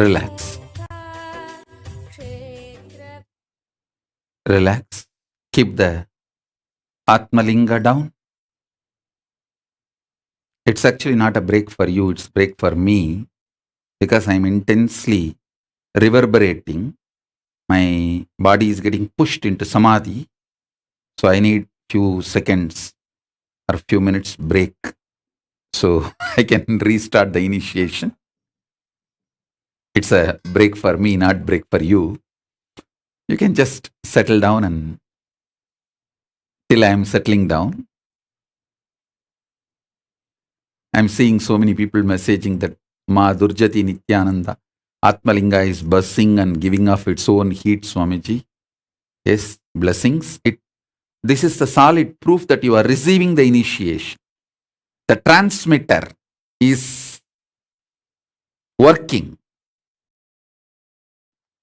Relax. kshetra Relax. Keep the Atmalinga down. It's actually not a break for you, it's break for me because I'm intensely reverberating. My body is getting pushed into samadhi. So I need few seconds or few minutes break so I can restart the initiation. It's a break for me, not break for you. You can just settle down and till I am settling down. I'm seeing so many people messaging that Ma Durjati Nithyananda Atmalinga is buzzing and giving off its own heat, Swamiji. Yes, blessings. This is the solid proof that you are receiving the initiation. The transmitter is working.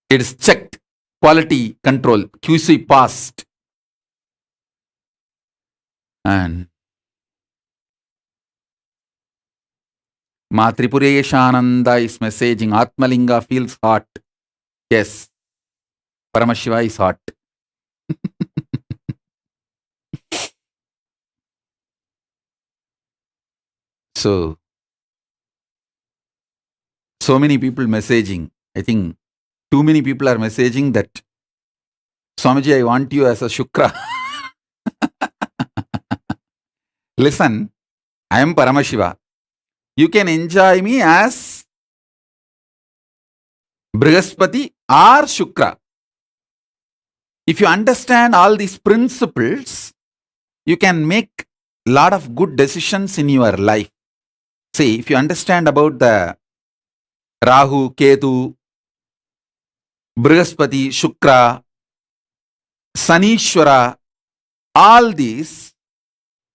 It is checked. Quality control. QC passed. And Ma Tripureshānanda is messaging Atmalinga feels hot. Yes, Paramashiva is hot. So many people messaging. I think too many people are messaging that Swamiji, I want you as a Shukra. Listen, I am Paramashiva. You can enjoy me as Brihaspati or Shukra. If you understand all these principles, you can make a lot of good decisions in your life. See, if you understand about the Rahu, Ketu, Brihaspati, Shukra, Sanishwara, all these,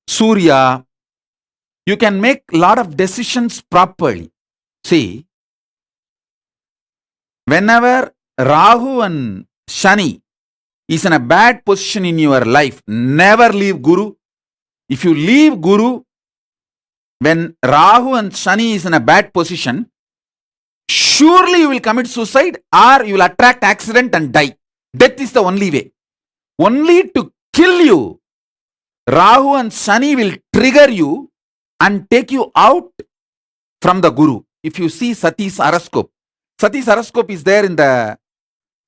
Surya, you can make a lot of decisions properly. See, whenever Rahu and Shani is in a bad position in your life, never leave Guru. If you leave Guru, when Rahu and Shani is in a bad position, surely you will commit suicide or you will attract accident and die. Death is the only way. Only to kill you, Rahu and Shani will trigger you and take you out from the Guru. If you see Sati's horoscope is there in the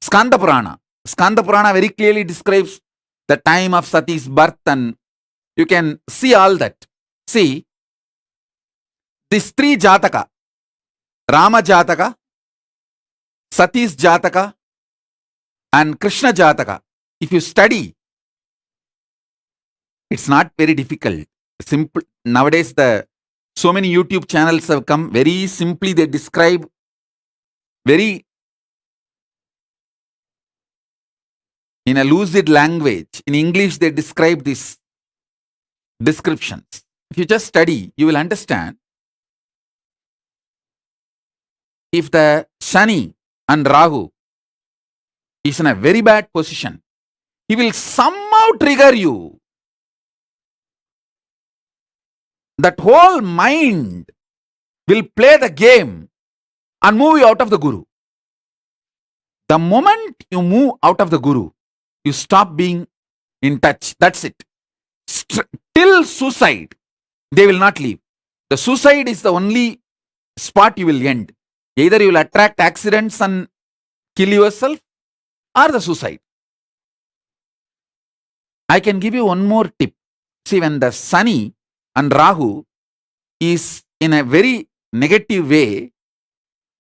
Skanda Purana. Skanda Purana very clearly describes the time of Sati's birth and you can see all that. See, these three Jataka, Rama Jataka, Sati's Jataka and Krishna Jataka, if you study, it's not very difficult. Simple. Nowadays, so many YouTube channels have come. Very simply, they describe very in a lucid language. In English, they describe these descriptions. If you just study, you will understand. If the Shani and Rahu is in a very bad position, he will somehow trigger you. That whole mind will play the game and move you out of the Guru. The moment you move out of the Guru, you stop being in touch. That's it. Till suicide, they will not leave. The suicide is the only spot you will end. Either you will attract accidents and kill yourself or the suicide. I can give you one more tip. See, when the Shani and Rahu is in a very negative way,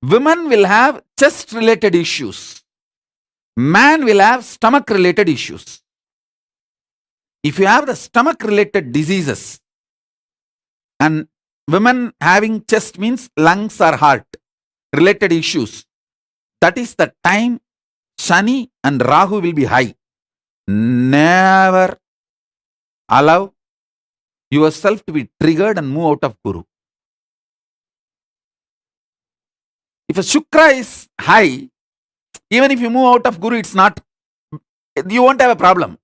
women will have chest related issues. Man will have stomach related issues. If you have the stomach related diseases and women having chest means lungs or heart related issues, that is the time Shani and Rahu will be high. Never allow yourself to be triggered and move out of Guru. If a Shukra is high, even if you move out of Guru, you won't have a problem.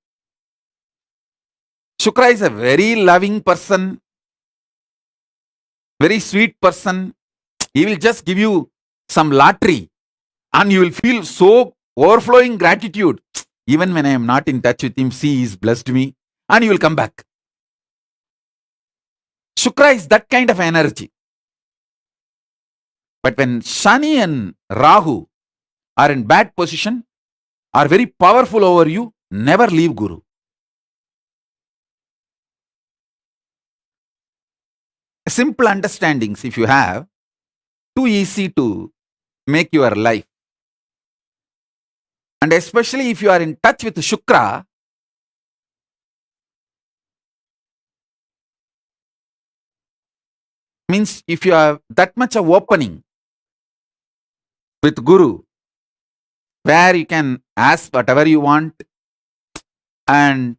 Shukra is a very loving person, very sweet person. He will just give you some lottery And you will feel so overflowing gratitude. Even when I am not in touch with him, see, he's blessed me. And you will come back. Shukra is that kind of energy. But when Shani and Rahu are in bad position, are very powerful over you, never leave Guru. Simple understandings, if you have, too easy to make your life. And especially if you are in touch with Shukra, means if you have that much of opening with Guru, where you can ask whatever you want and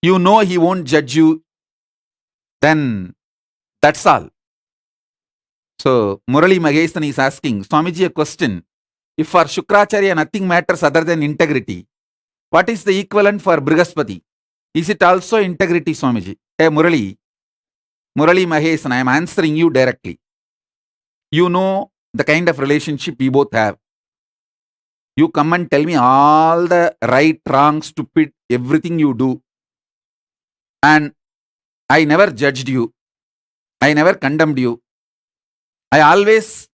you know he won't judge you, then that's all. So Murali Magestan is asking Swamiji a question. If for Shukracharya nothing matters other than integrity, what is the equivalent for Brihaspati? Is it also integrity, Swamiji? Hey Murali Mahesan, I am answering you directly. You know the kind of relationship we both have. You come and tell me all the right, wrong, stupid, everything you do. And I never judged you. I never condemned you. I always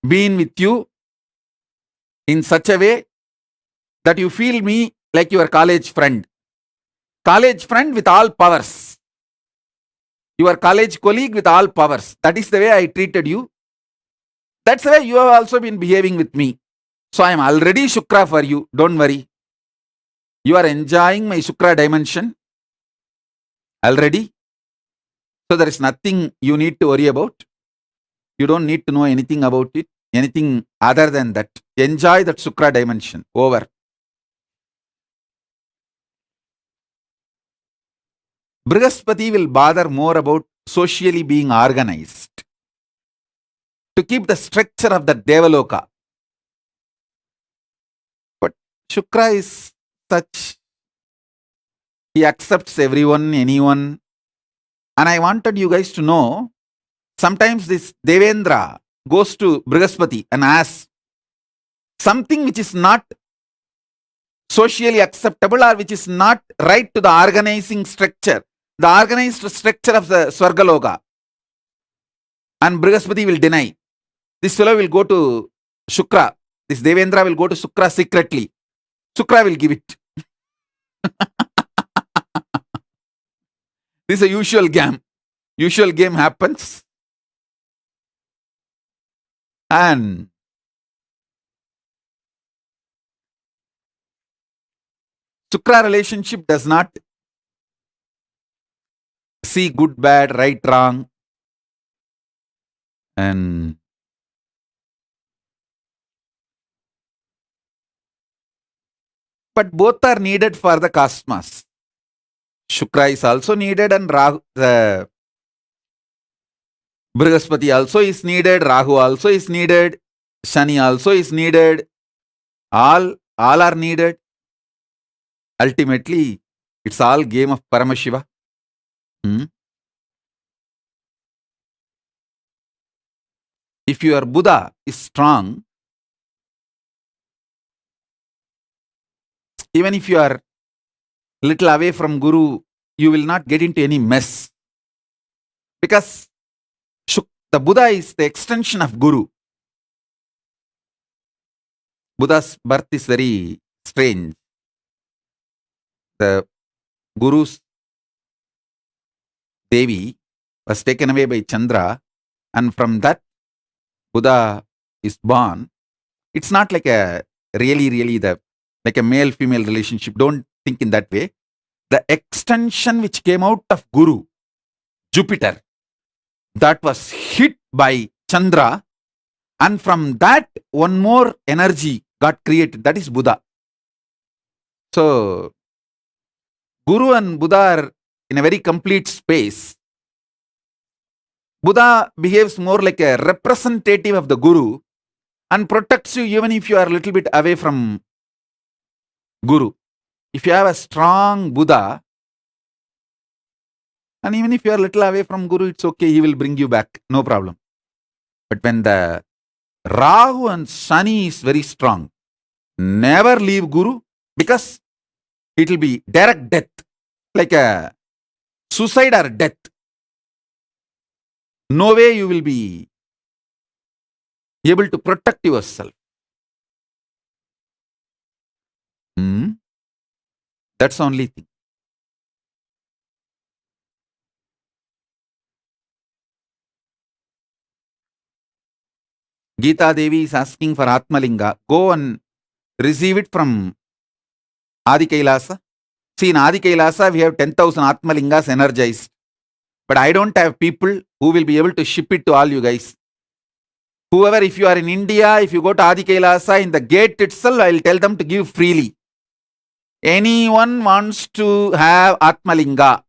been with you in such a way that you feel me like your college friend. College friend with all powers. Your college colleague with all powers. That is the way I treated you. That's the way you have also been behaving with me. So I am already Shukra for you. Don't worry. You are enjoying my Shukra dimension already. So there is nothing you need to worry about. You don't need to know anything about it, anything other than that. Enjoy that Shukra dimension. Over. Brihaspati will bother more about socially being organized to keep the structure of the Devaloka. But Shukra is such, he accepts everyone, anyone. And I wanted you guys to know, sometimes this Devendra goes to Brihaspati and asks something which is not socially acceptable or which is not right to the organizing structure, the organized structure of the Swargaloka. And Brihaspati will deny. This fellow will go to Shukra. This Devendra will go to Shukra secretly. Shukra will give it. This is a usual game. Usual game happens. And Shukra relationship does not see good, bad, right, wrong. And but both are needed for the cosmos. Shukra is also needed and Brihaspati also is needed, Rahu also is needed, Shani also is needed. All are needed. Ultimately, it's all game of Paramashiva. If your Buddha is strong, even if you are little away from Guru, you will not get into any mess. Because the Buddha is the extension of Guru. Buddha's birth is very strange. The Guru's Devi was taken away by Chandra, and from that Buddha is born. It's not like a really like a male-female relationship. Don't think in that way. The extension which came out of Guru, Jupiter, that was hit by Chandra, and from that one more energy got created. That is Buddha. So Guru and Buddha are in a very complete space. Buddha behaves more like a representative of the Guru and protects you even if you are a little bit away from Guru. If you have a strong Buddha, and even if you are a little away from Guru, it's okay, he will bring you back, no problem. But when the Rahu and Shani is very strong, never leave Guru because it will be direct death, like a suicide or death. No way you will be able to protect yourself. Hmm? That's the only thing. Geeta Devi is asking for Atmalinga. Go and receive it from Adi Kailasa. See, in Adi Kailasa, we have 10,000 Atmalingas energized. But I don't have people who will be able to ship it to all you guys. Whoever, if you are in India, if you go to Adi Kailasa, in the gate itself, I'll tell them to give freely. Anyone wants to have Atmalinga,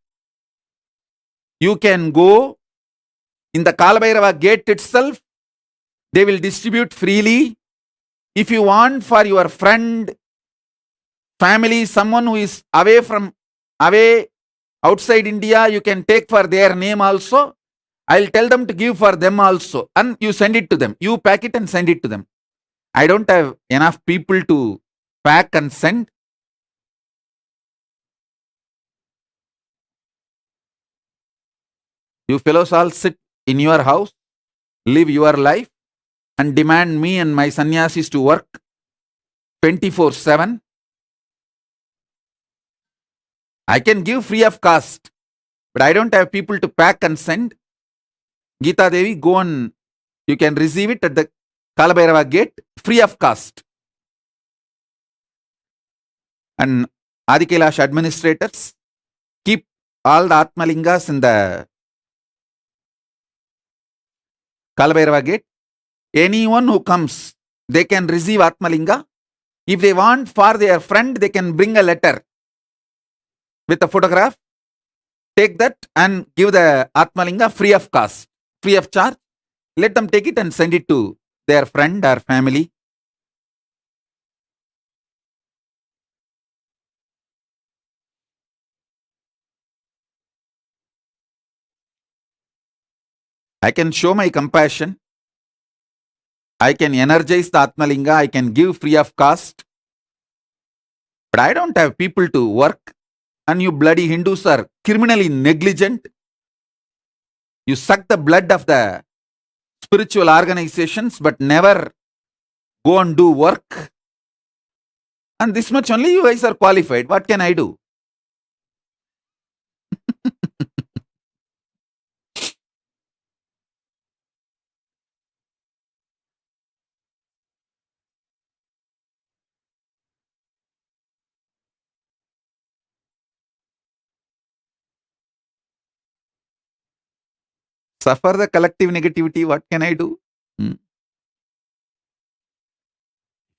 you can go in the Kalabhairava gate itself. They will distribute freely. If you want for your friend, family, someone who is away outside India, you can take for their name also. I'll tell them to give for them also. And you send it to them. You pack it and send it to them. I don't have enough people to pack and send. You fellows all sit in your house, live your life, and demand me and my sannyasis to work 24/7. I can give free of cost, but I don't have people to pack and send. Geeta Devi, go and you can receive it at the Kalabhairava gate free of cost. And Adi Kailash administrators, keep all the Atmalingas in the Kalabhairava gate. Anyone who comes, they can receive Atmalinga. If they want for their friend, they can bring a letter with a photograph. Take that and give the Atmalinga free of cost, free of charge. Let them take it and send it to their friend or family. I can show my compassion. I can energize the Atmalinga. I can give free of cost. But I don't have people to work. And you bloody Hindus are criminally negligent. You suck the blood of the spiritual organizations, but never go and do work. And this much only you guys are qualified. What can I do? Suffer the collective negativity. What can I do? Hmm. If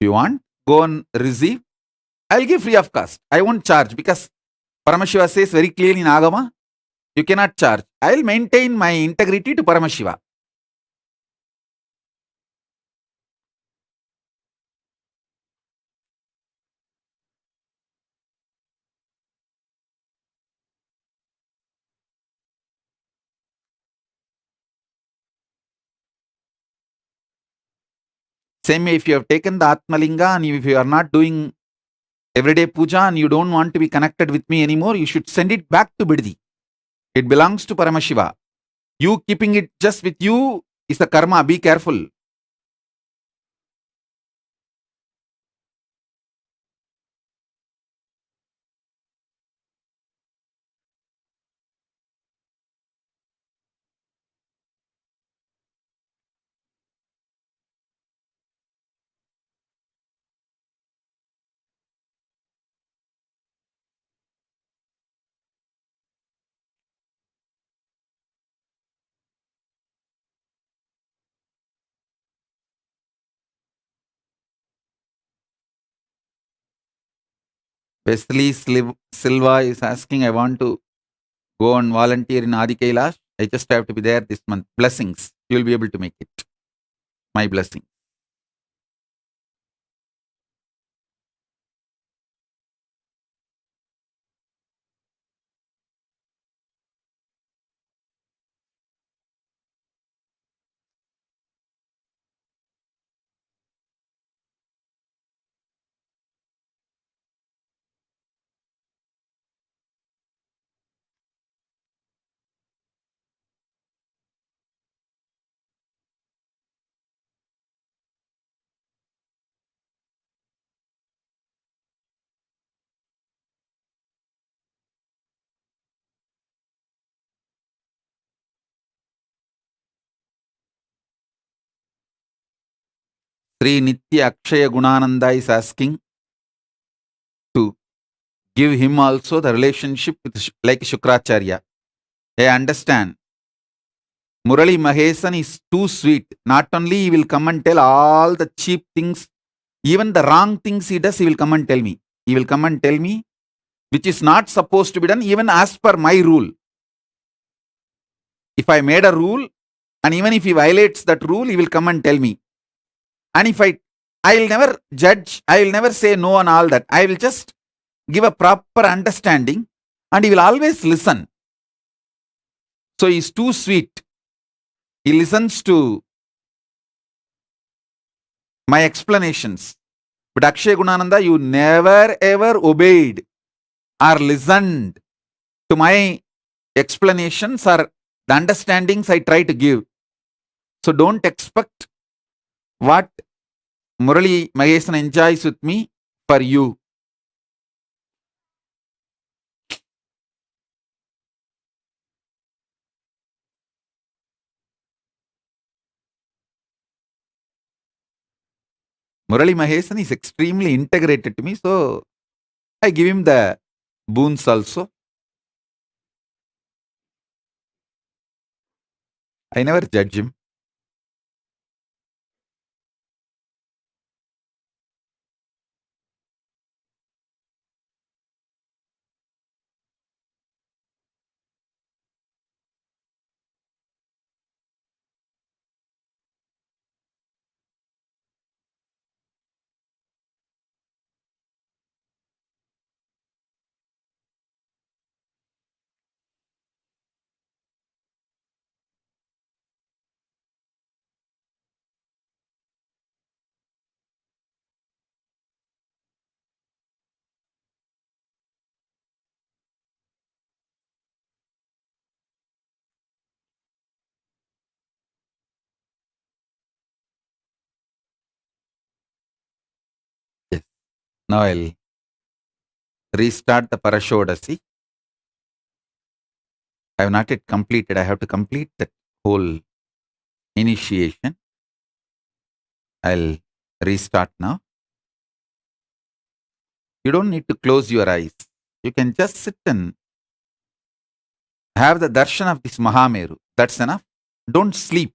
you want, go and receive. I'll give free of cost. I won't charge because Paramashiva says very clearly in Agama, you cannot charge. I'll maintain my integrity to Paramashiva. Same way, if you have taken the Atmalinga and if you are not doing everyday puja and you don't want to be connected with me anymore, you should send it back to Biddi. It belongs to Paramashiva. You keeping it just with you is the karma. Be careful. Wesley Silva is asking, I want to go and volunteer in Adi Kailash. I just have to be there this month. Blessings. You will be able to make it. My blessing. Sri Nitya Akshaya Gunananda is asking to give him also the relationship with like Shukracharya. I understand. Murali Mahesan is too sweet. Not only he will come and tell all the cheap things, even the wrong things he does, he will come and tell me. He will come and tell me, which is not supposed to be done, even as per my rule. If I made a rule, and even if he violates that rule, he will come and tell me. And if I will never judge, I will never say no and all that. I will just give a proper understanding, and he will always listen. So he is too sweet. He listens to my explanations. But Akshay Gunananda, you never ever obeyed or listened to my explanations or the understandings I try to give. So don't expect what Murali Mahesan enjoys with me for you. Murali Mahesan is extremely integrated to me, so I give him the boons also. I never judge him. Yes. Now I'll restart the Parashodashi. I have not yet completed. I have to complete that whole initiation. I'll restart now. You don't need to close your eyes. You can just sit and have the darshan of this Mahameru. That's enough. Don't sleep.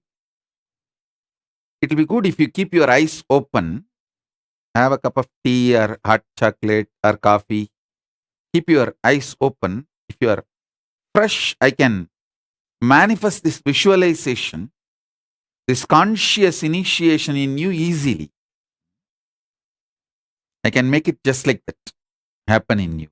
It will be good if you keep your eyes open. Have a cup of tea or hot chocolate or coffee. Keep your eyes open. If you are fresh, I can manifest this visualization, this conscious initiation in you easily. I can make it just like that happen in you.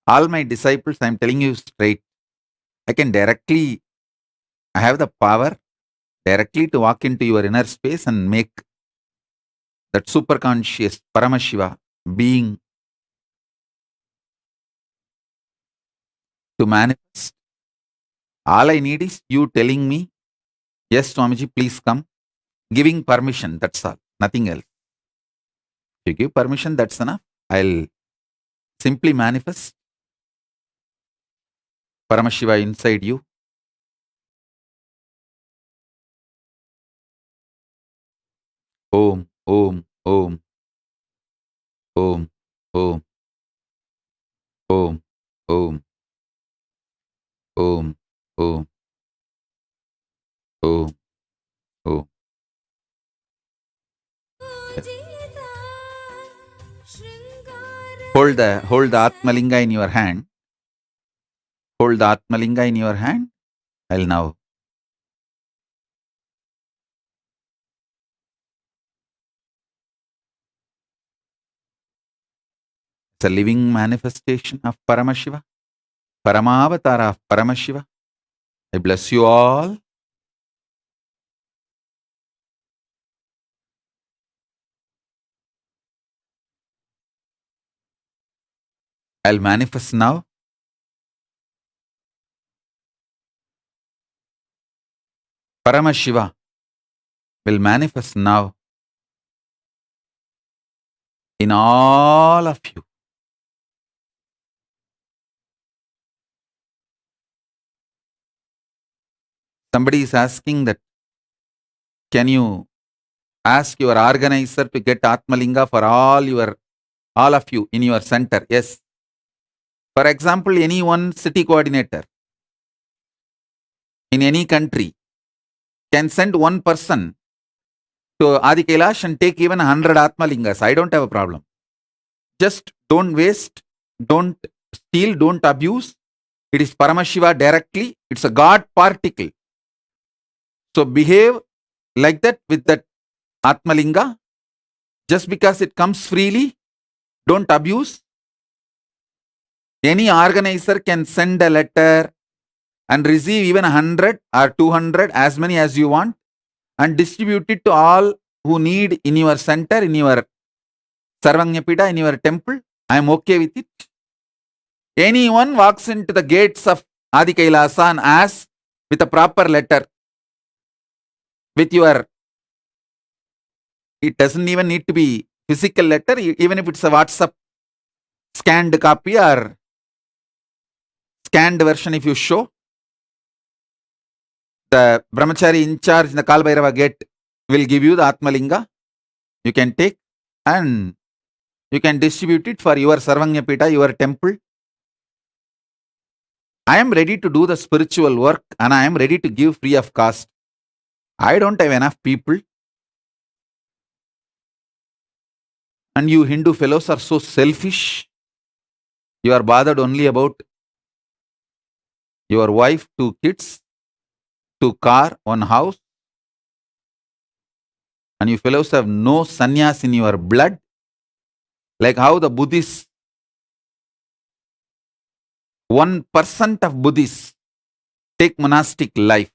All my disciples, I'm telling you straight, I can directly, I have the power directly to walk into your inner space and make that super conscious Paramashiva being to manifest. All I need is you telling me, yes, Swamiji, please come. Giving permission, that's all, nothing else. If you give permission, that's enough. I'll simply manifest Paramashiva inside you. Om, Om, Om, Om, Om, Om, Om, Om, Om, Om, Om. Yes. Hold the Atmalinga in your hand. Hold the Atmalinga in your hand. I'll now. It's a living manifestation of Paramashiva. Paramavatara of Paramashiva. I bless you all. I'll manifest now. Paramashiva will manifest now in all of you. Somebody is asking that, can you ask your organizer to get Atmalinga for all of you in your center? Yes. For example, any one city coordinator in any country can send one person to Adi Kailash and take even 100 Atmalingas. I don't have a problem. Just don't waste, don't steal, don't abuse. It is Paramashiva directly. It's a God particle. So behave like that with that Atmalinga. Just because it comes freely, don't abuse. Any organizer can send a letter and receive even 100 or 200, as many as you want, and distribute it to all who need in your center, in your Sarvanyapida, in your temple. I am okay with it. Anyone walks into the gates of Adi Kailasa and asks with a proper letter, with your, it doesn't even need to be physical letter, even if it's a WhatsApp scanned copy or scanned version, if you show, the brahmachari in charge in the Kalbhairava gate will give you the Atmalinga. You can take and you can distribute it for your Sarvanyapita, your temple. I am ready to do the spiritual work and I am ready to give free of cost. I don't have enough people. And you Hindu fellows are so selfish. You are bothered only about your wife, 2 kids, 2 car, 1 house. And you fellows have no sannyas in your blood. Like how the Buddhists, 1% of Buddhists take monastic life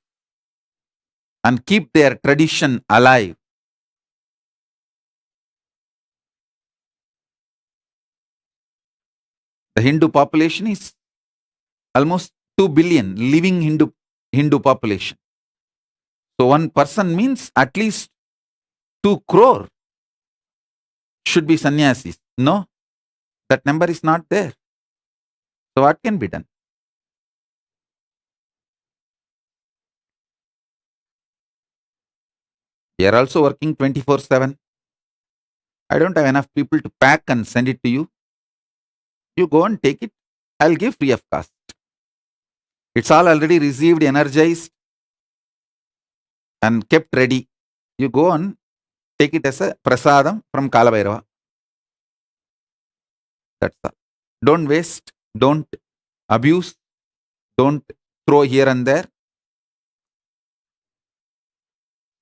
and keep their tradition alive. The Hindu population is almost 2 billion living Hindu population. So 1% means at least 2 crore should be sannyasis. No, that number is not there. So what can be done? We are also working 24/7. I don't have enough people to pack and send it to you. You go and take it. I'll give free of cost. It's all already received, energized, and kept ready. You go and take it as a prasadam from Kalabhairava. That's all. Don't waste, don't abuse, don't throw here and there.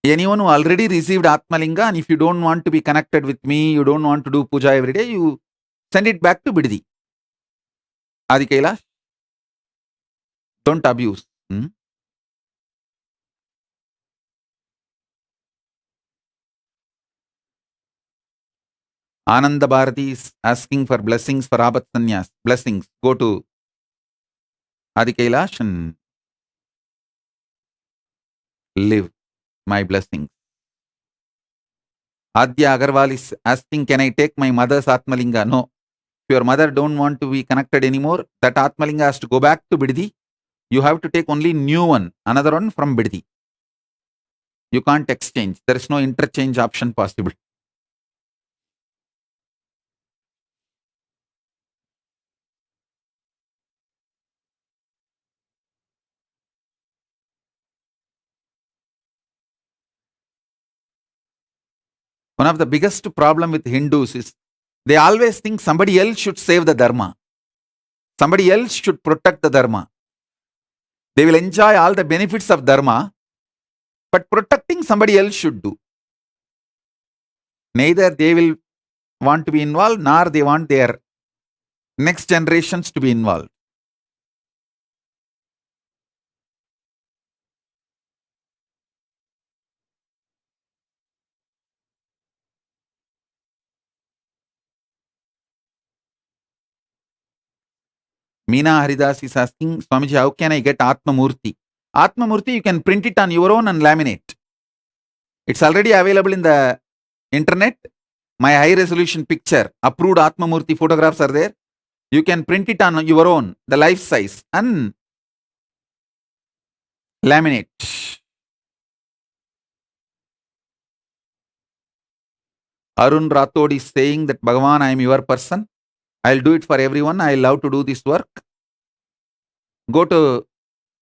Anyone who already received Atmalinga, and if you don't want to be connected with me, you don't want to do puja every day, you send it back to Biddi. Adi Kailash. Don't abuse. Ananda Bharati is asking for blessings for Abat Sanyas. Blessings. Go to Adi Kailash and live my blessings. Adya Agarwal is asking, can I take my mother's Atmalinga? No. If your mother don't want to be connected anymore, that Atmalinga has to go back to Biddi. You have to take only new one, another one from Biddi. You can't exchange. There is no interchange option possible. One of the biggest problem with Hindus is they always think somebody else should save the Dharma. Somebody else should protect the Dharma. They will enjoy all the benefits of Dharma, but protecting somebody else should do. Neither they will want to be involved, nor they want their next generations to be involved. Meena Haridas is asking, Swamiji, how can I get Atma Murti? Atma Murti, you can print it on your own and laminate. It's already available in the internet. My high resolution picture, approved Atma Murti photographs are there. You can print it on your own, the life size, and Laminate. Arun Rathod is saying that Bhagavan, I am your person. I'll do it for everyone. I love to do this work. Go to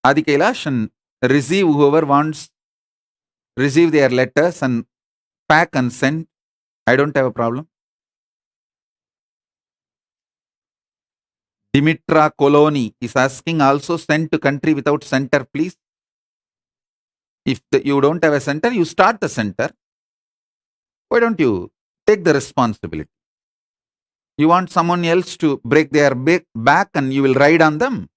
Adi Kailash and receive whoever wants, receive their letters and pack and send. I don't have a problem. Dimitra Coloni is asking also send to country without center, please. If you don't have a center, you start the center. Why don't you take the responsibility? You want someone else to break their back and you will ride on them.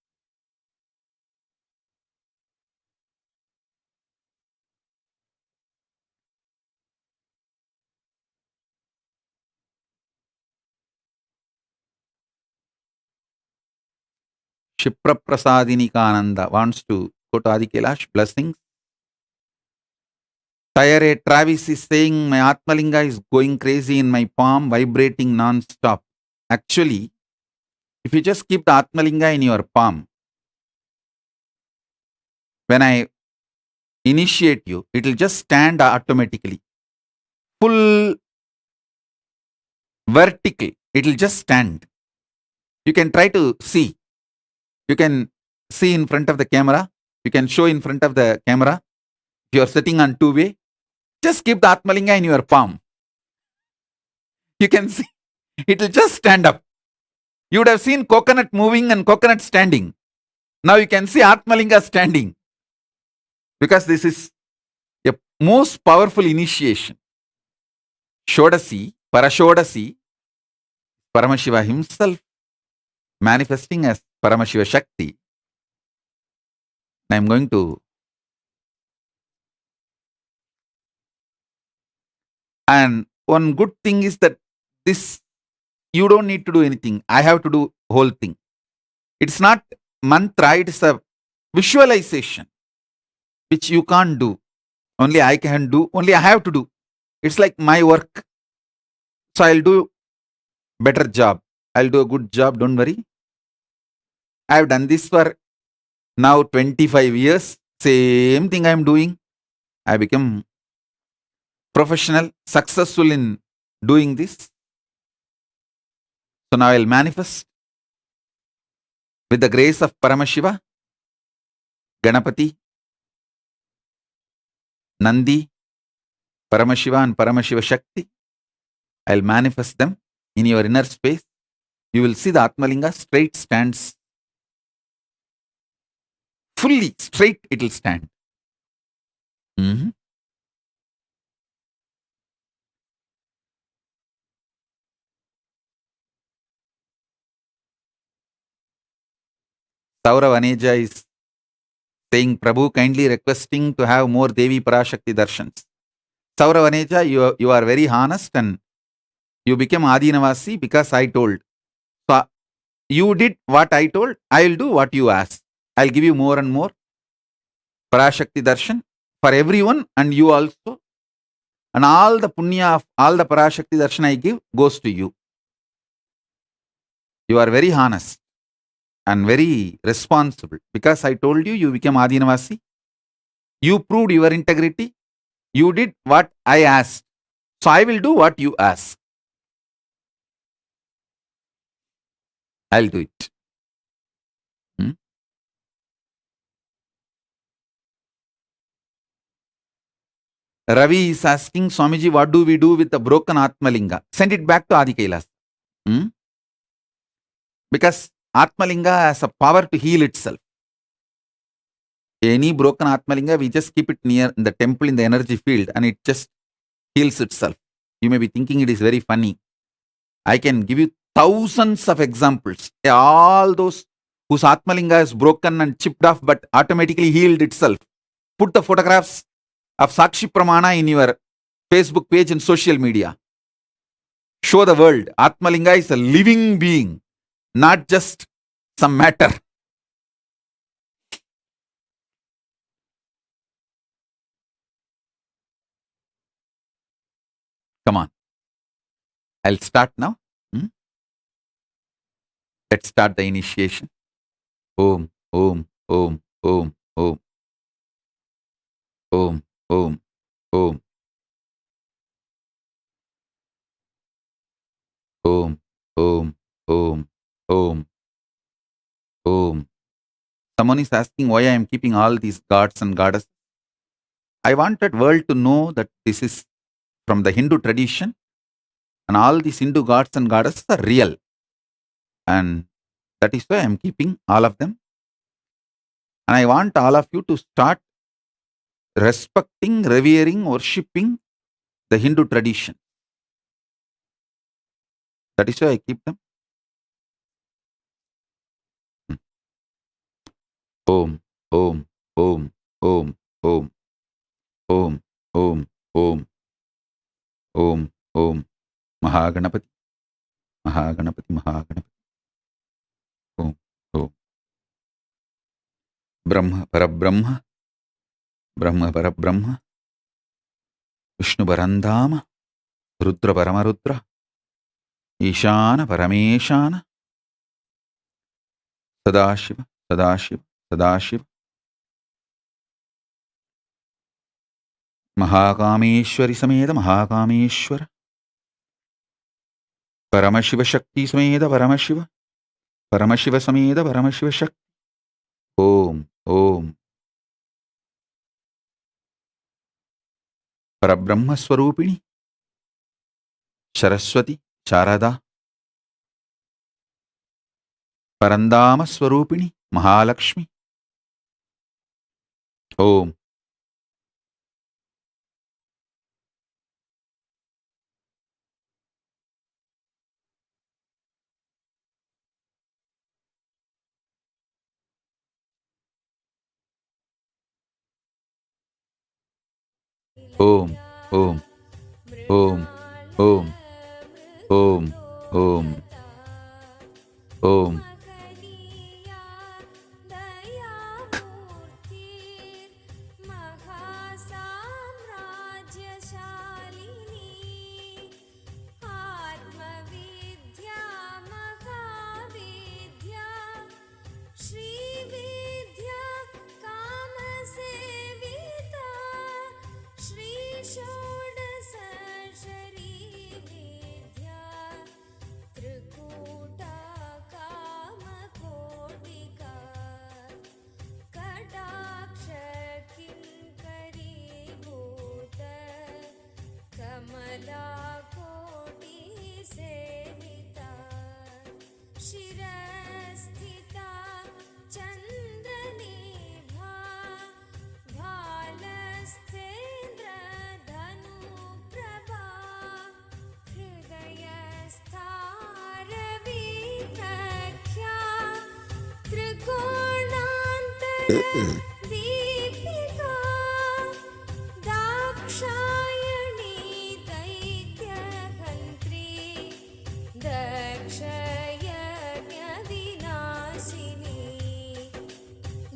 Shipra Prasadini Kananda wants to go to Adi Kailash. Blessings. Tayare Travis is saying my Atmalinga is going crazy in my palm, vibrating non-stop. Actually, if you just keep the Atmalinga in your palm, when I initiate you, it will just stand automatically. Full vertical, it will just stand. You can try to see. You can see in front of the camera. You can show in front of the camera. If you are sitting on two-way, just keep the Atmalinga in your palm. You can see. It will just stand up. You would have seen coconut moving and coconut standing. Now you can see Atmalinga standing. Because this is a most powerful initiation. Shodashi, Parashodashi, Paramashiva himself manifesting as Paramashiva Shakti. I am going to. And one good thing is that this, you don't need to do anything. I have to do whole thing. It's not mantra, it's a visualization, which you can't do. Only I can do, only I have to do. It's like my work. So I'll do better job. I'll do a good job, don't worry. I've done this for now 25 years. Same thing I'm doing. I become professional, successful in doing this. So now I'll manifest with the grace of Paramashiva, Ganapati, Nandi, Paramashiva and Paramashiva Shakti. I'll manifest them in your inner space. You will see the Atmalinga straight stands. Fully straight it will stand. Saurav Aneja is saying, Prabhu kindly requesting to have more Devi Parashakti darshans. Saurav Aneja, you are very honest and you became Adinavasi because I told. So you did what I told, I will do what you asked. I'll give you more and more Parashakti darshan for everyone and you also. And all the punya of all the Parashakti darshan I give goes to you. You are very honest and very responsible. Because I told you, you became Adinavasi. You proved your integrity. You did what I asked. So I will do what you ask. I'll do it. Ravi is asking, Swamiji, what do we do with the broken Atmalinga? Send it back to Adi Kailas. Because Atmalinga has a power to heal itself. Any broken Atmalinga, we just keep it near in the temple in the energy field and it just heals itself. You may be thinking it is very funny. I can give you thousands of examples. All those whose Atmalinga is broken and chipped off but automatically healed itself. Put the photographs of Sakshi Pramana in your Facebook page and social media. Show the world Atmalinga is a living being, not just some matter. Come on. I'll start now. Let's start the initiation. Om, Om, Om, Om, Om. Om, Om, Om, Om, Om, Om, Om, Om. Someone is asking why I am keeping all these gods and goddesses. I wanted world to know that this is from the Hindu tradition, and all these Hindu gods and goddesses are real. And that is why I am keeping all of them. And I want all of you to start respecting, revering, worshipping the Hindu tradition. That is why I keep them. Om, Om, Om, Om, Om, Om, Om, Om, Om, Om, Mahaganapati, Mahaganapati, Mahaganapati. Om, Om. Brahma, Parabrahma, Brahma, Parabrahma, Vishnu, Parandama, Rudra, Paramarudra, Ishana, Parameshana, Sadashiva, Sadashiva, Sadashiva, Mahakameshwari Sameda, Mahakameshwara, Paramashiva Shakti Sameda, Paramashiva, Paramashiva Sameda, Paramashiva Shakti. Om, Om. Parabrahma Swarupini, Saraswati, Sharada, Parandama Swarupini, Mahalakshmi. Om. Om, Om, Om, Om, Om, Om, Om. Deepika Dakshayani दैत्यहन्त्री दक्षयज्ञविनाशिनी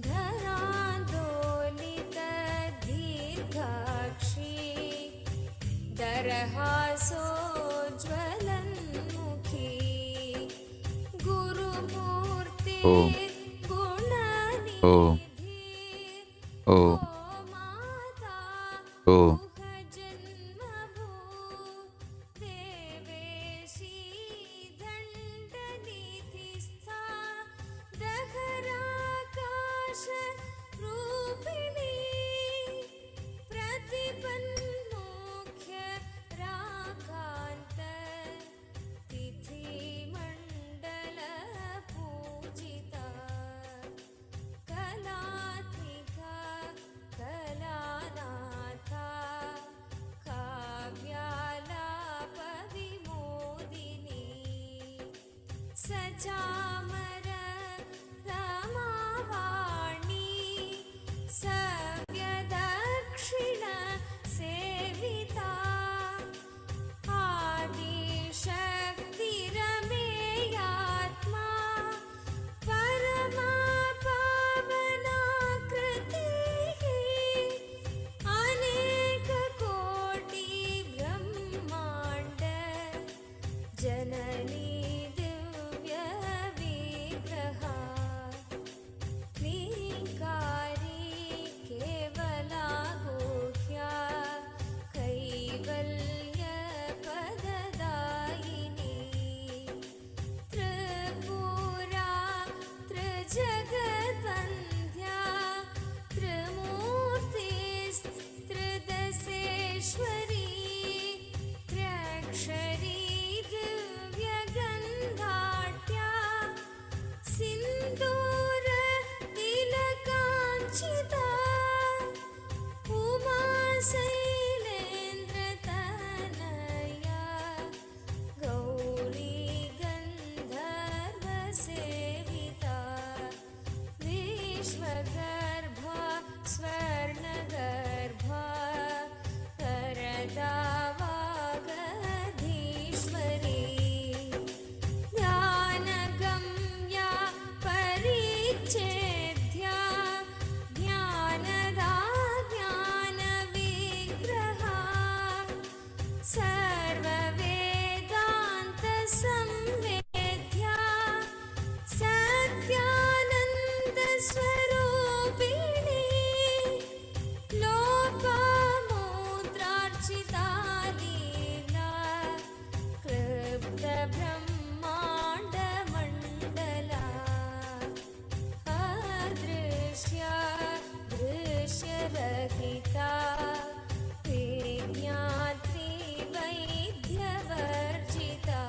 धरान्दोलितदीर्घाक्षी दरहासोज्ज्वलन्मुखी Gurumurthy Om, Om, Om, Om. सचामर रमावाणी सव्यदक्षिण सेविता आदिशक्तिरमेयात्मा परमा पावनाकृतिः अनेककोटि ब्रह्माण्ड जननी क्लींकारी केवला गो कैवल्यपददायिनी त्रिपुरा त्रिजगद्वन्द्या त्रिमूर्तिस्त्रिदशेश्वरी त्र्यक्षरी दिव्यगन्धाढ्या सिन्दूर तिलकाञ्चिता उमा शैलेन्द्रतनया गौरी गन्धर्वसेविता विश्वगर्भा स्वर्णगर्भा वरदा वागधीश्वरी ज्ञानगम्या परिच्छेद्या ज्ञानदा ज्ञानविग्रहा सर्ववेदान्तसंवेद्या सत्यानन्दस्वरूपिणी लोपामुद्रार्चिता लीला क्लृप्तब्रह्माण्डमण्डला अदृश्या दृश्यरहिता विज्ञात्री वैद्यवर्जिता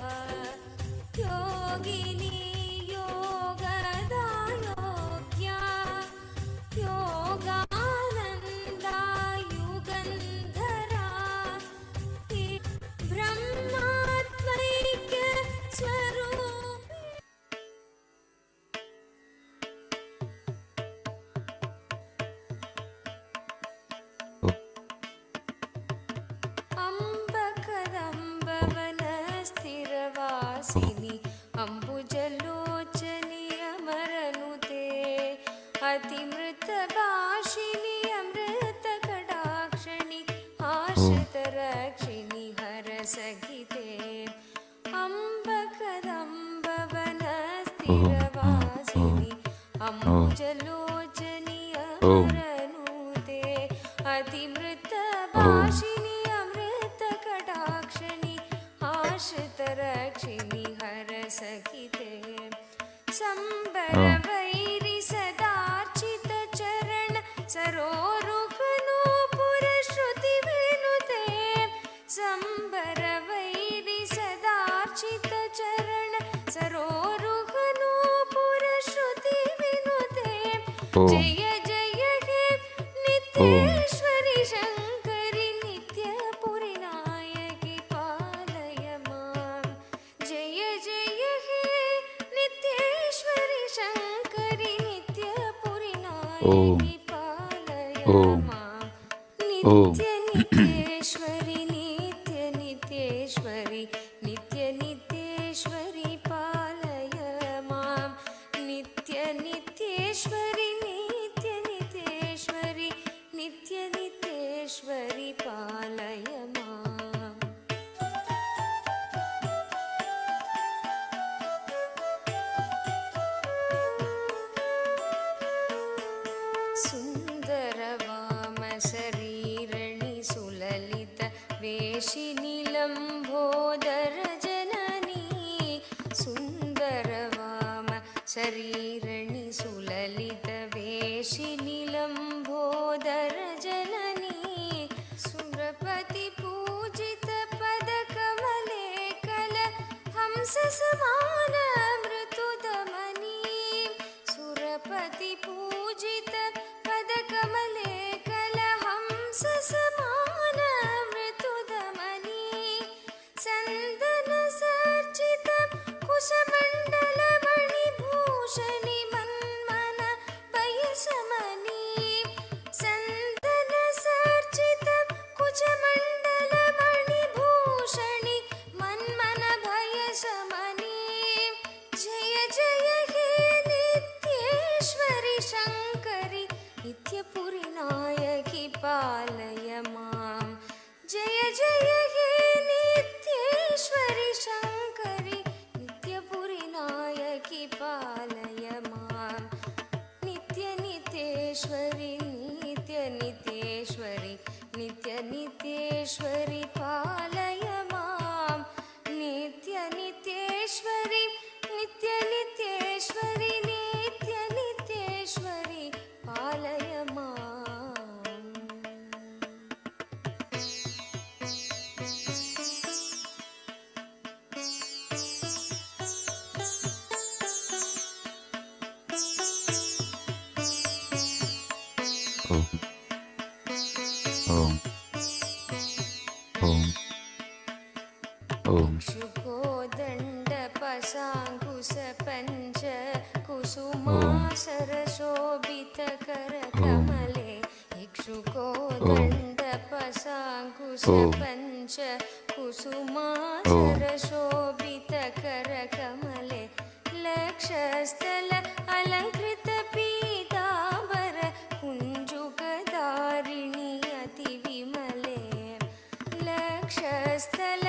योगिनी योगदा योग्या योगानन्दा युगन्धरा ब्रह्मात्मैक्य स्वरूपी अम्बकदम्बवनस्थिरवासिनि अम्बुजलोचनि अमरनुते अतिमृतभाषिणि अमृतकटाक्षिणि आश्रितरक्षिणि हरसहिते अम्बकदम्बवनस्थिरवासिनि अम्बुजलोचनि अमरनुते अतिमृतभाषिणि अमृतकटाक्षिणि आश्रितरक्षिणि हरसहिते संबरवैरि सदार्चितचरण सरोरुहनूपुरश्रुतिविनुते संबरवैरि सदार्चितचरण सरोरुहनूपुरश्रुतिविनुते जय जय हे नित्येश्वरि शङ्करि नित्यपुरि नायकि पालय माम् जय जय हे नित्येश्वरि शङ्करि नित्यपुरि नायकि पालय माम् नित्यनित्येश्वरि नित्यनित्येश्वरि नित्यनित्येश्वरि पालय माम् नित्यनित्येश्वरि नित्यनित्येश्वरि नित्यनित्येश्वरि पालय माम् सुन्दरवामशरीरणि सुललित वेशिनि लम्बोदरजननी सुन्दरवाम शरीरणि सुललित वेशिनि लम्बोदरजननी सुरपति पूजित पदकमले कल हंस समान मृदुदमनी सुरपति पूजित पदकमले कल हंस समान मृदुदमनी सन्दन सर्जित कुशमण्डलमणिभूषणि मन्मन वयसमनी सन्दन सर्जित कुशमण्डलमणिभूषणि मन्मन भयसमनी जय जय हे नित्येश्वरि शङ्करि नित्यपुरि नायकि पालय माम् जय जय हे नित्येश्वरि शङ्करि नित्यपुरि नायकि पालय माम् नित्यनित्येश्वरि नित्यनित्येश्वरि नित्यनित्येश्वरि पालय ஓம் ஓம் शुकोदण्ड पशाङ्कुश पञ्च ஓம் कुसुमासर शोभित कर ஓம் कमले ஓம் इक्षुकोदण्ड पशाङ्कुश ஓம் पञ्च ஓம் कुसुमासर शोभित कर कमले लक्षस्थल अलङ्कृत पीताम्बर कुञ्जुकधारिणि अति विमले लक्षस्थल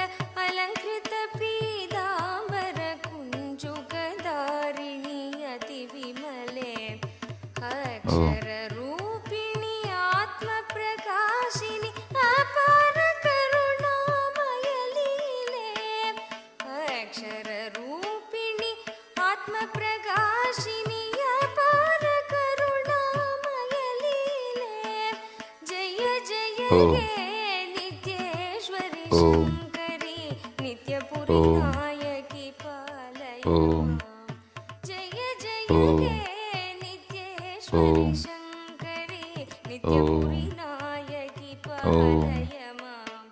अलङ्कृत पीताम्बर कुञ्जुकधारिणि अति विमले अक्षररूपिणि आत्मप्रकाशिनि अपार करुणामय लीले अक्षररूपिणि आत्मप्रकाशिनि अपार करुणामय लीले जय जय ஓம் हे नित्येश्वरि ஓம் शङ्करि नित्यपुरि ஓம் नायकि पालय ஓம் माम् जय जय ஓம் हे नित्येश्वरि ஓம் शङ्करि ஓம் नित्यपुरि नायकि ஓம் पालय माम्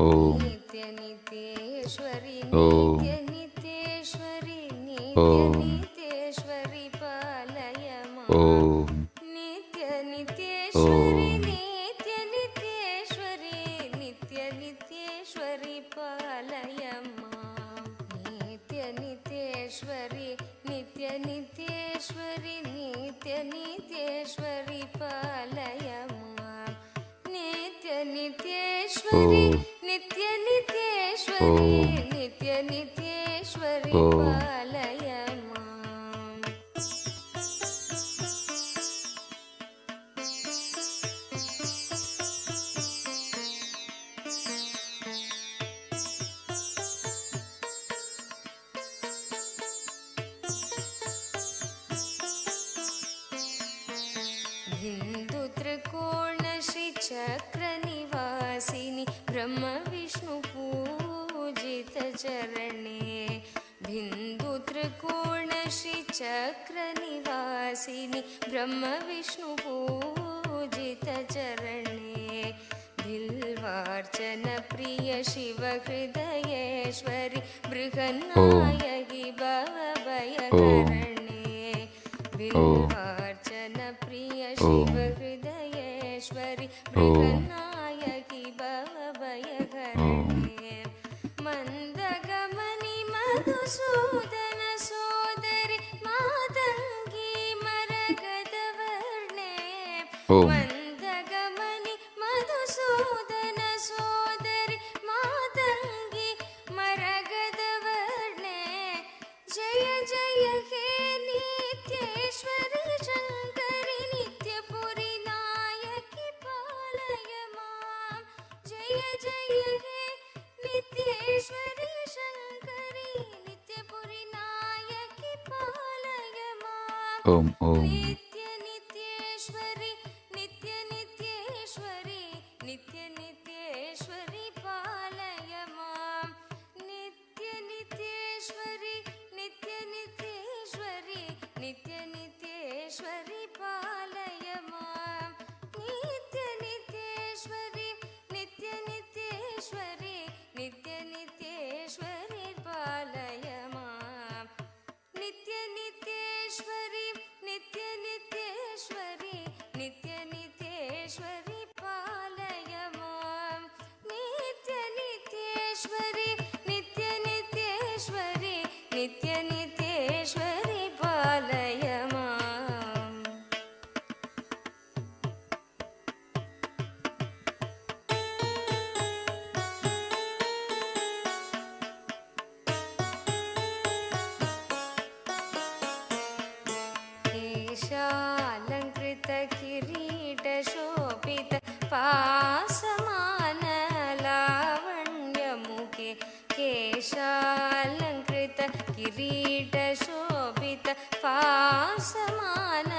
ஓம் नित्य नित्येश्वरि ஓம் नित्य नित्येश्वरि नित्य ஓம் नित्येश्वरि पालय माम् ஓம் नित्य नित्येश्वरि ஓம் नित्य नित्येश्वरि नित्य नित्येश्वरि पालय माम् नित्य नित्येश्वरि नित्य नित्येश्वरि नित्य नित्येश्वरि पालय माम् नित्य नित्येश्वरि ஓம் नित्य नित्येश्वरि ஓம் नित्य नित्येश्वरि ஓம் पालय माम् हिन्दु त्रिकोण श्री चक्र निवासिनि ब्रह्म विष्णु पूजित चरणे बिन्दु त्रिकोण श्री चक्र निवासिनि ब्रह्म विष्णु पूजित चरणे बिल्वार्चन प्रिय शिव हृदयेश्वरि बृहन्नायकि भवभयहरणे बिल्वार्चन प्रिय शिव हृदयेश्वरि बृहन्नायकि भवभयहरणे मन्दगमनि मधुसूदन सोदरि मातङ्गी मरगदवर्णे ஓம் मन्दगमनि मधुसूदन सोदरि मातङ्गी मरगदवर्णे जय जय हे नित्येश्वरि शङ्करि नित्यपुरि नायकि पालय माम् जय जय हे नित्येश्वरि शङ्करि नित्यपुरि नायकि पालय माम् ஓம் ஓம் नित्य नित्येश्वरि नित्य नित्येश्वरि नित्य नित्येश्वरि पालय माम् नित्य नित्येश्वरि नित्य नित्येश्वरि नित्य नित्येश्वरि पालय माम् नित्य नित्येश्वरि नित्य नित्येश्वरि नित्य नित्येश्वरि पालय माम् नित्य नित्येश्वरि नित्य नित्येश्वरि नित्य नित्येश्वरि पालय माम् नित्य नित्येश्वरि नित्य नित्येश्वरि नित्य नित्येश्वरि पालय माम् केशालङ्कृत किरीट शोभित पासमान लावण्यमुखे केशालङ्कृत किरीट शोभित पासमान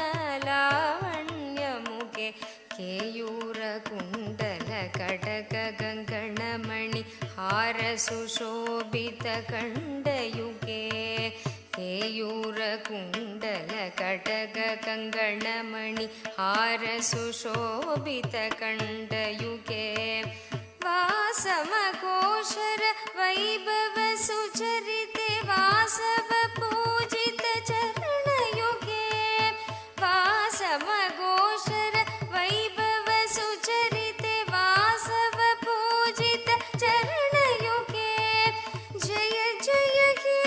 लावण्यमुखे केयूरकुण्डल कडक गङ्गणमणि हार सुशोभित कण्डयुगे केयूरकुण्डल कडग कङ्गणमणि हार सुशोभित कण्डयुगे वासमघोषर वैभव सुचरिते वासव पूजित चरणयुगे वासमघोषर वैभव सुचरिते वासव पूजित चरणयुगे जय जय हे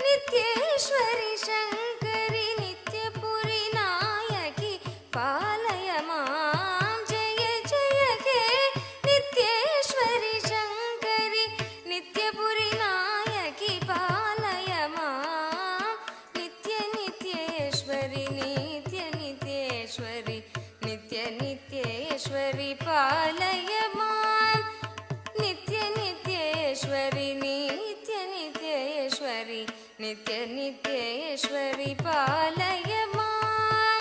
नित्येश्वरि शङ्करि नित्यपुरि नायकि पालय मां जय जय हे नित्येश्वरि शङ्करि नित्यपुरि नायकि पालय मां नित्य नित्येश्वरि नित्य नित्येश्वरि नित्य नित्येश्वरि पालय मां नित्य नित्येश्वरि नित्य नित्येश्वरि नित्य नित्येश्वरि पालय मां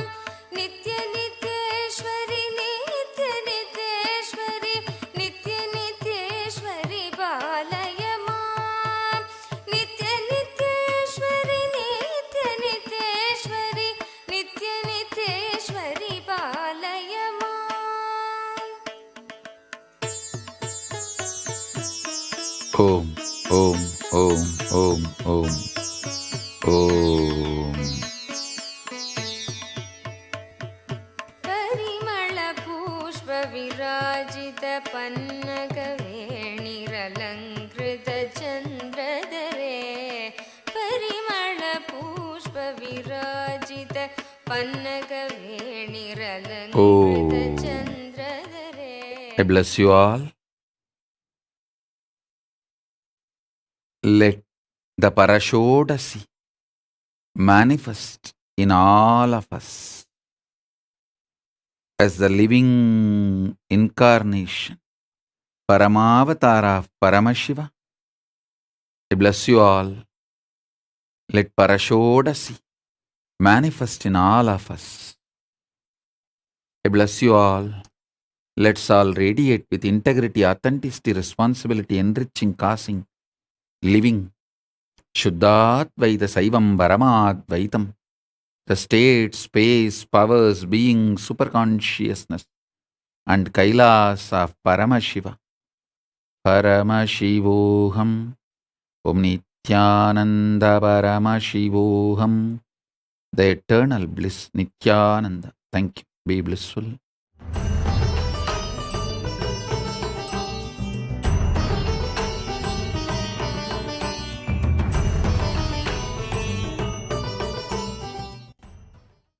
नित्य नित्येश्वरि नित्य नित्येश्वरि नित्य नित्येश्वरि पालय मां नित्य नित्येश्वरि नित्य नित्येश्वरि नित्य नित्येश्वरि पालय मां Om, Om, Om, Om, Om, Om. परिमळ पुष्प विराजित पन्नग वेणिरलङ्कृत चन्द्रधरे परिमळ पुष्प विराजित पन्नग वेणिरलङ्कृत चन्द्रधरे I bless you all. Let the Parashodashi manifest in all of us as the living incarnation, Paramavatara of Paramashiva. I bless you all. Let Parashodashi manifest in all of us. I bless you all. Let's all radiate with integrity, authenticity, responsibility, enriching, causing, living Shuddhadvaita Saivam Paramadvaitam, the state, space, powers, being, superconsciousness, and Kailas of Paramashiva. Paramashivoham, Om Nithyananda Paramashivoham, the eternal bliss, Nithyananda. Thank you. Be blissful.